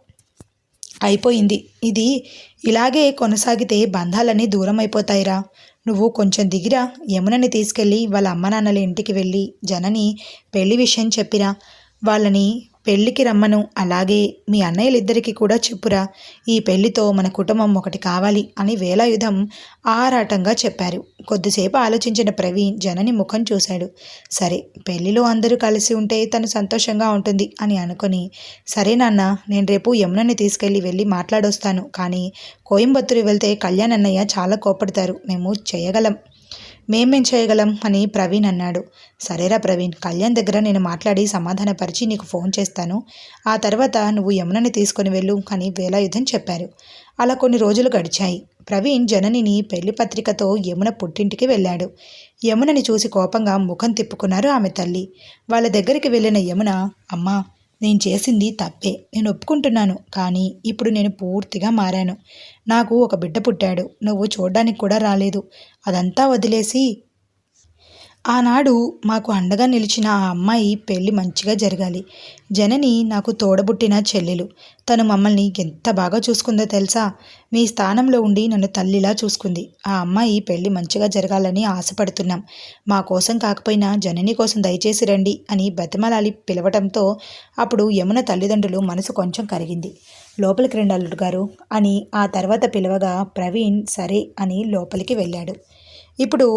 అయిపోయింది. ఇది ఇలాగే కొనసాగితే బంధాలన్నీ దూరం అయిపోతాయిరా. నువ్వు కొంచెం దిగిరా, యమునని తీసుకెళ్ళి వాళ్ళ అమ్మ నాన్నల ఇంటికి వెళ్ళి జనని పెళ్లి విషయం చెప్పిరా. వాళ్ళని పెళ్ళికి రమ్మను. అలాగే మీ అన్నయ్యలిద్దరికీ కూడా చెప్పురా. ఈ పెళ్లితో మన కుటుంబం ఒకటి కావాలి అని వేలాయుధం ఆరాటంగా చెప్పారు. కొద్దిసేపు ఆలోచించిన ప్రవీణ్ జనని ముఖం చూశాడు. సరే, పెళ్లిలో అందరూ కలిసి ఉంటే తను సంతోషంగా ఉంటుంది అని అనుకొని, సరే నాన్న, నేను రేపు యమునని తీసుకెళ్ళి వెళ్ళి మాట్లాడొస్తాను. కానీ కోయంబత్తూరు వెళ్తే కళ్యాణ్ అన్నయ్య చాలా కోపడతారు. మేమేం చేయగలం అని ప్రవీణ్ అన్నాడు. సరేరా ప్రవీణ్, కళ్యాణ్ దగ్గర నేను మాట్లాడి సమాధానపరిచి నీకు ఫోన్ చేస్తాను. ఆ తర్వాత నువ్వు యమునని తీసుకొని వెళ్ళు అని వేలాయుధం చెప్పారు. అలా కొన్ని రోజులు గడిచాయి. ప్రవీణ్ జననిని పెళ్లి పత్రికతో యమున పుట్టింటికి వెళ్ళాడు. యమునని చూసి కోపంగా ముఖం తిప్పుకున్నారు ఆమె తల్లి. వాళ్ళ దగ్గరికి వెళ్ళిన యమున, అమ్మా, నేను చేసింది తప్పే, నేను ఒప్పుకుంటున్నాను. కానీ ఇప్పుడు నేను పూర్తిగా మారాను. నాకు ఒక బిడ్డ పుట్టాడు, నువ్వు చూడ్డానికి కూడా రాలేదు. అదంతా వదిలేసి ఆనాడు మాకు అండగా నిలిచిన ఆ అమ్మాయి పెళ్లి మంచిగా జరగాలి. జనని నాకు తోడబుట్టిన చెల్లెలు. తను మమ్మల్ని ఎంత బాగా చూసుకుందో తెలుసా? మీ స్థానంలో ఉండి నన్ను తల్లిలా చూసుకుంది. ఆ అమ్మాయి పెళ్లి మంచిగా జరగాలని ఆశపడుతున్నాం. మా కోసం కాకపోయినా జనని కోసం దయచేసి రండి అని బతిమలాలి పిలవటంతో అప్పుడు యమున తల్లిదండ్రులు మనసు కొంచెం కరిగింది. లోపలికి రండి అల్లుడు గారు అని ఆ తర్వాత పిలవగా ప్రవీణ్ సరే అని లోపలికి వెళ్ళాడు. ఇప్పుడు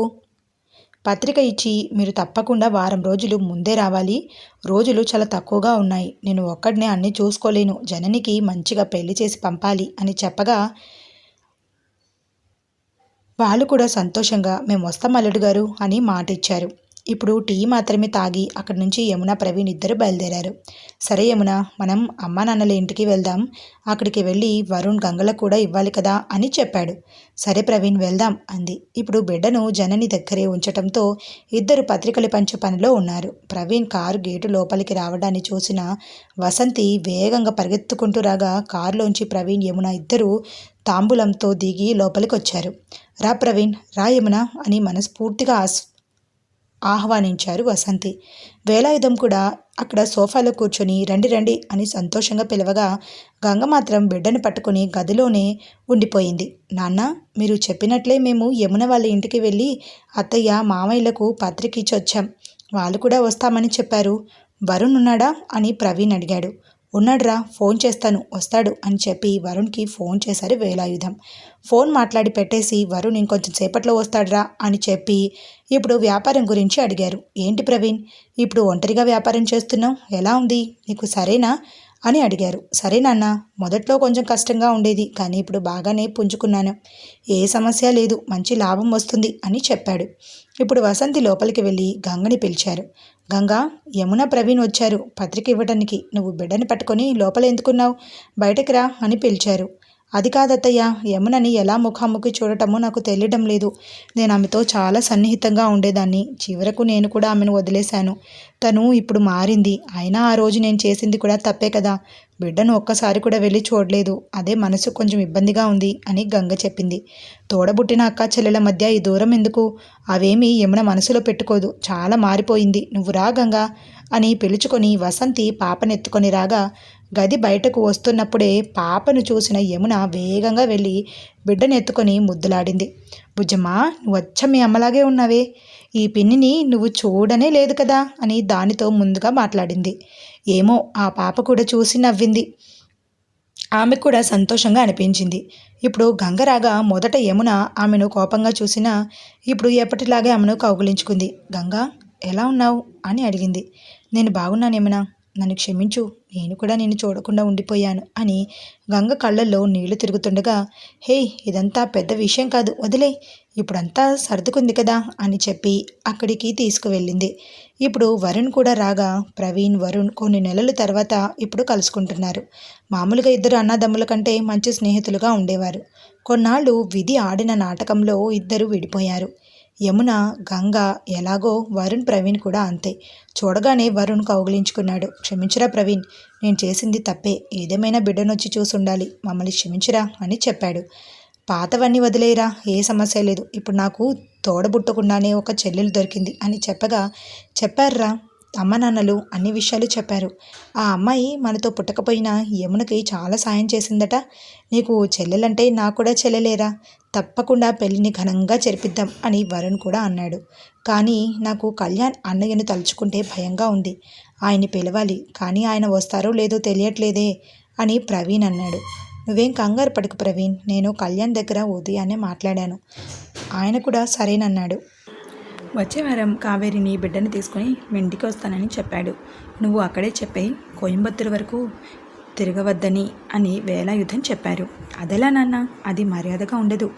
పత్రిక ఇచ్చి మీరు తప్పకుండా వారం రోజులు ముందే రావాలి. రోజులు చాలా తక్కువగా ఉన్నాయి. నేను ఒక్కడినే అన్నీ చూసుకోలేను. జననికి మంచిగా పెళ్లి చేసి పంపాలి అని చెప్పగా వాళ్ళు కూడా సంతోషంగా మేము వస్తాం అల్లుడు గారు అని మాట ఇచ్చారు. ఇప్పుడు టీ మాత్రమే తాగి అక్కడి నుంచి యమున ప్రవీణ్ ఇద్దరు బయలుదేరారు. సరే యమున, మనం అమ్మా నాన్నల ఇంటికి వెళ్దాం. అక్కడికి వెళ్ళి వరుణ్ గంగలకు కూడా ఇవ్వాలి కదా అని చెప్పాడు. సరే ప్రవీణ్, వెళ్దాం అంది. ఇప్పుడు బిడ్డను జనని దగ్గరే ఉంచటంతో ఇద్దరు పత్రికలు పంచే పనిలో ఉన్నారు. ప్రవీణ్ కారు గేటు లోపలికి రావడాన్ని చూసిన వసంతి వేగంగా పరిగెత్తుకుంటూ రాగా కారులోంచి ప్రవీణ్ యమున ఇద్దరు తాంబూలంతో దిగి లోపలికి వచ్చారు. రా ప్రవీణ్, రా యమున అని మనస్ఫూర్తిగా ఆహ్వానించారు వసంతి. వేలాయుధం కూడా అక్కడ సోఫాలో కూర్చొని రండి రండి అని సంతోషంగా పిలవగా గంగ మాత్రం బిడ్డను పట్టుకుని గదిలోనే ఉండిపోయింది. నాన్న, మీరు చెప్పినట్లే మేము యమున వాళ్ళ ఇంటికి వెళ్ళి అత్తయ్య మామయ్యలకు పత్రిక ఇచ్చి వచ్చాం. వాళ్ళు కూడా వస్తామని చెప్పారు. వరుణ్ ఉన్నాడా అని ప్రవీణ్ అడిగాడు. ఉన్నాడురా, ఫోన్ చేస్తాను, వస్తాడు అని చెప్పి వరుణ్కి ఫోన్ చేశారు వేలాయుధం. ఫోన్ మాట్లాడి పెట్టేసి వరుణ్ ఇంకొంచెం సేపట్లో వస్తాడురా అని చెప్పి ఇప్పుడు వ్యాపారం గురించి అడిగారు. ఏంటి ప్రవీణ్, ఇప్పుడు ఒంటరిగా వ్యాపారం చేస్తున్నావు, ఎలా ఉంది, నీకు సరేనా అని అడిగారు. సరే నాన్న, మొదట్లో కొంచెం కష్టంగా ఉండేది, కానీ ఇప్పుడు బాగానే పుంజుకున్నాను. ఏ సమస్య లేదు, మంచి లాభం వస్తుంది అని చెప్పాడు. ఇప్పుడు వసంతి లోపలికి వెళ్ళి గంగని పిలిచారు. గంగా, యమున ప్రవీణ్ వచ్చారు పత్రిక ఇవ్వడానికి. నువ్వు బిడ్డని పట్టుకొని లోపల ఎందుకున్నావు, బయటకు రా అని పిలిచారు. అది కాదత్తయ్య, యమునని ఎలా ముఖాముఖి చూడటమో నాకు తెలియడం లేదు. నేను ఆమెతో చాలా సన్నిహితంగా ఉండేదాన్ని. చివరకు నేను కూడా ఆమెను వదిలేశాను. తను ఇప్పుడు మారింది. అయినా ఆ రోజు నేను చేసింది కూడా తప్పే కదా. బిడ్డను ఒక్కసారి కూడా వెళ్ళి చూడలేదు. అదే మనసు కొంచెం ఇబ్బందిగా ఉంది అని గంగ చెప్పింది. తోడబుట్టిన అక్క చెల్లెల మధ్య ఈ దూరం ఎందుకు? అవేమీ యమున మనసులో పెట్టుకోదు. చాలా మారిపోయింది. నువ్వు రా గంగా అని పిలుచుకొని వసంతి పాపనెత్తుకొని రాగా గది బయటకు వస్తున్నప్పుడే పాపను చూసిన యమున వేగంగా వెళ్ళి బిడ్డను ఎత్తుకొని ముద్దులాడింది. బుజ్జమ్మా, నువ్వు వచ్చ మీ అమ్మలాగే ఉన్నావే, ఈ పిన్నిని నువ్వు చూడనే లేదు కదా అని దానితో ముందుగా మాట్లాడింది. ఏమో, ఆ పాప కూడా చూసి నవ్వింది. ఆమెకు కూడా సంతోషంగా అనిపించింది. ఇప్పుడు గంగరాగా మొదట యమున ఆమెను కోపంగా చూసినా ఇప్పుడు ఎప్పటిలాగే ఆమెను కౌగిలించుకుంది. గంగా, ఎలా ఉన్నావు అని అడిగింది. నేను బాగున్నాను యమున, నన్ను క్షమించు, నేను కూడా నిన్ను చూడకుండా ఉండిపోయాను అని గంగ కళ్ళల్లో నీళ్లు తిరుగుతుండగా, హే, ఇదంతా పెద్ద విషయం కాదు, వదిలే, ఇప్పుడంతా సర్దుకుంది కదా అని చెప్పి అక్కడికి తీసుకువెళ్ళింది. ఇప్పుడు వరుణ్ కూడా రాగా ప్రవీణ్ వరుణ్ కొన్ని నెలల తర్వాత ఇప్పుడు కలుసుకుంటున్నారు. మామూలుగా ఇద్దరు అన్నదమ్ముల కంటే మంచి స్నేహితులుగా ఉండేవారు. కొన్నాళ్ళు విధి ఆడిన నాటకంలో ఇద్దరు విడిపోయారు. యమున గంగ ఎలాగో వరుణ్ ప్రవీణ్ కూడా అంతే. చూడగానే వరుణ్ కౌగిలించుకున్నాడు. క్షమించురా ప్రవీణ్, నేను చేసింది తప్పే. ఏదేమైనా బిడ్డనొచ్చి చూసుండాలి, మమ్మల్ని క్షమించురా అని చెప్పాడు. పాతవన్నీ వదిలేయరా, ఏ సమస్య లేదు. ఇప్పుడు నాకు తోడబుట్టకుండానే ఒక చెల్లెలు దొరికింది అని చెప్పారురా అమ్మ నాన్నలు అన్ని విషయాలు చెప్పారు. ఆ అమ్మాయి మనతో పుట్టకపోయినా యమునకి చాలా సాయం చేసిందట. నీకు చెల్లెలంటే నాకు కూడా చెల్లెలేరా, తప్పకుండా పెళ్ళిని ఘనంగా జరిపిద్దాం అని వరుణ్ కూడా అన్నాడు. కానీ నాకు కళ్యాణ్ అన్నయ్యను తలుచుకుంటే భయంగా ఉంది. ఆయన్ని పిలవాలి, కానీ ఆయన వస్తారో లేదో తెలియట్లేదే అని ప్రవీణ్ అన్నాడు. నువ్వేం కంగారు పడకు ప్రవీణ్, నేను కళ్యాణ్ దగ్గర ఉదయాన్నే మాట్లాడాను. ఆయన కూడా సరేనన్నాడు. వచ్చే వారం కావేరిని బిడ్డని తీసుకుని మీ ఇంటికి వస్తానని చెప్పాడు. నువ్వు అక్కడే చెప్పే, కోయంబత్తూరు వరకు తిరగవద్దని అని వేలాయుధం చెప్పారు. అదెలా నాన్న, అది మర్యాదగా ఉండదు.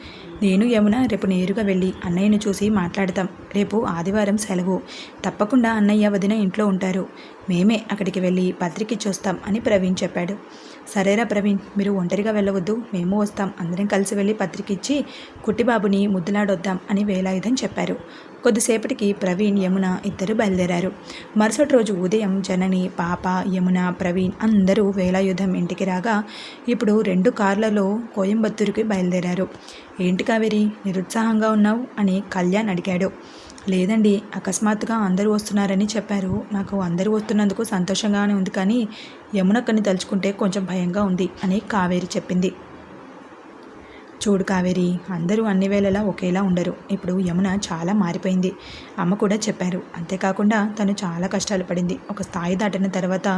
నేను యమున రేపు నేరుగా వెళ్ళి అన్నయ్యను చూసి మాట్లాడతాం. రేపు ఆదివారం సెలవు, తప్పకుండా అన్నయ్య వదిన ఇంట్లో ఉంటారు. మేమే అక్కడికి వెళ్ళి పత్రిక ఇచ్చొస్తాం అని ప్రవీణ్ చెప్పాడు. సరేరా ప్రవీణ్, మీరు ఒంటరిగా వెళ్ళవద్దు, మేము వస్తాం. అందరం కలిసి వెళ్ళి పత్రిక ఇచ్చి కుట్టిబాబుని ముద్దులాడొద్దాం అని వేలాయుధం చెప్పారు. కొద్దిసేపటికి ప్రవీణ్, యమున ఇద్దరు బయలుదేరారు. మరుసటి రోజు ఉదయం జనని, పాప, యమున, ప్రవీణ్ అందరూ వేలాయుధం ఇంటికి రాగా ఇప్పుడు 2 కార్లలో కోయంబత్తూరుకి బయలుదేరారు. ఏంటి కావేరి, నిరుత్సాహంగా ఉన్నావు అని కళ్యాణ్ అడిగాడు. లేదండి, అకస్మాత్తుగా అందరూ వస్తున్నారని చెప్పారు. నాకు అందరూ వస్తున్నందుకు సంతోషంగానే ఉంది, కానీ యమునక్కని తలుచుకుంటే కొంచెం భయంగా ఉంది అని కావేరి చెప్పింది. చూడు కావేరి, అందరూ అన్ని వేళలా ఒకేలా ఉండరు. ఇప్పుడు యమున చాలా మారిపోయింది. అమ్మ కూడా చెప్పారు. అంతేకాకుండా తను చాలా కష్టాలు పడింది. ఒక స్థాయి దాటిన తర్వాత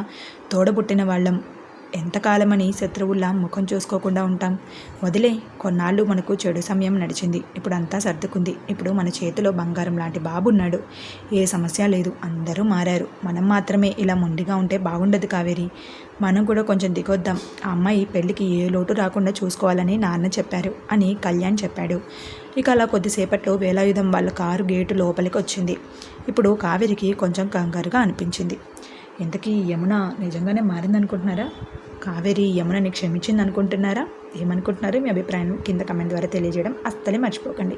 తోడబుట్టిన వాళ్ళం ఎంతకాలమని శత్రువుల్లా ముఖం చూసుకోకుండా ఉంటాం. వదిలే, కొన్నాళ్ళు మనకు చెడు సమయం నడిచింది. ఇప్పుడు అంతా సర్దుకుంది. ఇప్పుడు మన చేతిలో బంగారం లాంటి బాబున్నాడు. ఏ సమస్య లేదు. అందరూ మారారు. మనం మాత్రమే ఇలా మొండిగా ఉంటే బాగుండదు కావేరి. మనం కూడా కొంచెం దిగొద్దాం. ఆ అమ్మాయి పెళ్ళికి ఏ లోటు రాకుండా చూసుకోవాలని నాన్న చెప్పారు అని కళ్యాణ్ చెప్పాడు. ఇక అలా కొద్దిసేపట్లో వేలాయుధం వాళ్ళ కారు గేటు లోపలికి వచ్చింది. ఇప్పుడు కావేరికి కొంచెం కంగారుగా అనిపించింది. ఇంతకీ యమున నిజంగానే మారిందనుకుంటున్నారా? కావేరి యమునని క్షమించింది అనుకుంటున్నారా? ఏమనుకుంటున్నారు? మీ అభిప్రాయం కింద కమెంట్ ద్వారా తెలియజేయడం అస్సలే మర్చిపోకండి.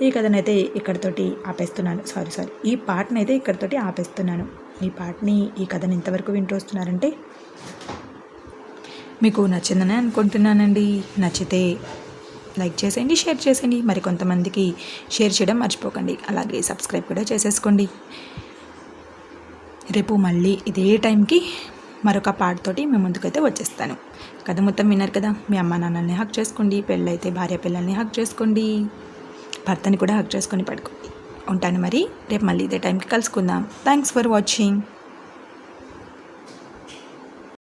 ఈ కథనైతే ఇక్కడితోటి ఆపేస్తున్నాను. సారీ ఈ పాటనైతే ఇక్కడితోటి ఆపేస్తున్నాను. ఈ కథని ఇంతవరకు వింటూ వస్తున్నారంటే మీకు నచ్చిందనే అనుకుంటున్నానండి. నచ్చితే లైక్ చేసేయండి, షేర్ చేసేయండి. మరి కొంతమందికి షేర్ చేయడం మర్చిపోకండి. అలాగే సబ్స్క్రైబ్ కూడా చేసేసుకోండి. రేపు మళ్ళీ ఇదే టైంకి మరొక పాటతోటి మీ ముందుకైతే వచ్చేస్తాను. కథ మొత్తం విన్నారు కదా. మీ అమ్మ నాన్నల్ని హక్ చేసుకోండి. పెళ్ళైతే భార్య పిల్లల్ని హక్ చేసుకోండి. భర్తని కూడా హక్ చేసుకొని పడుకోండి. ఉంటాను మరి. రేపు మళ్ళీ ఇదే టైంకి కలుసుకుందాం. Thanks for watching.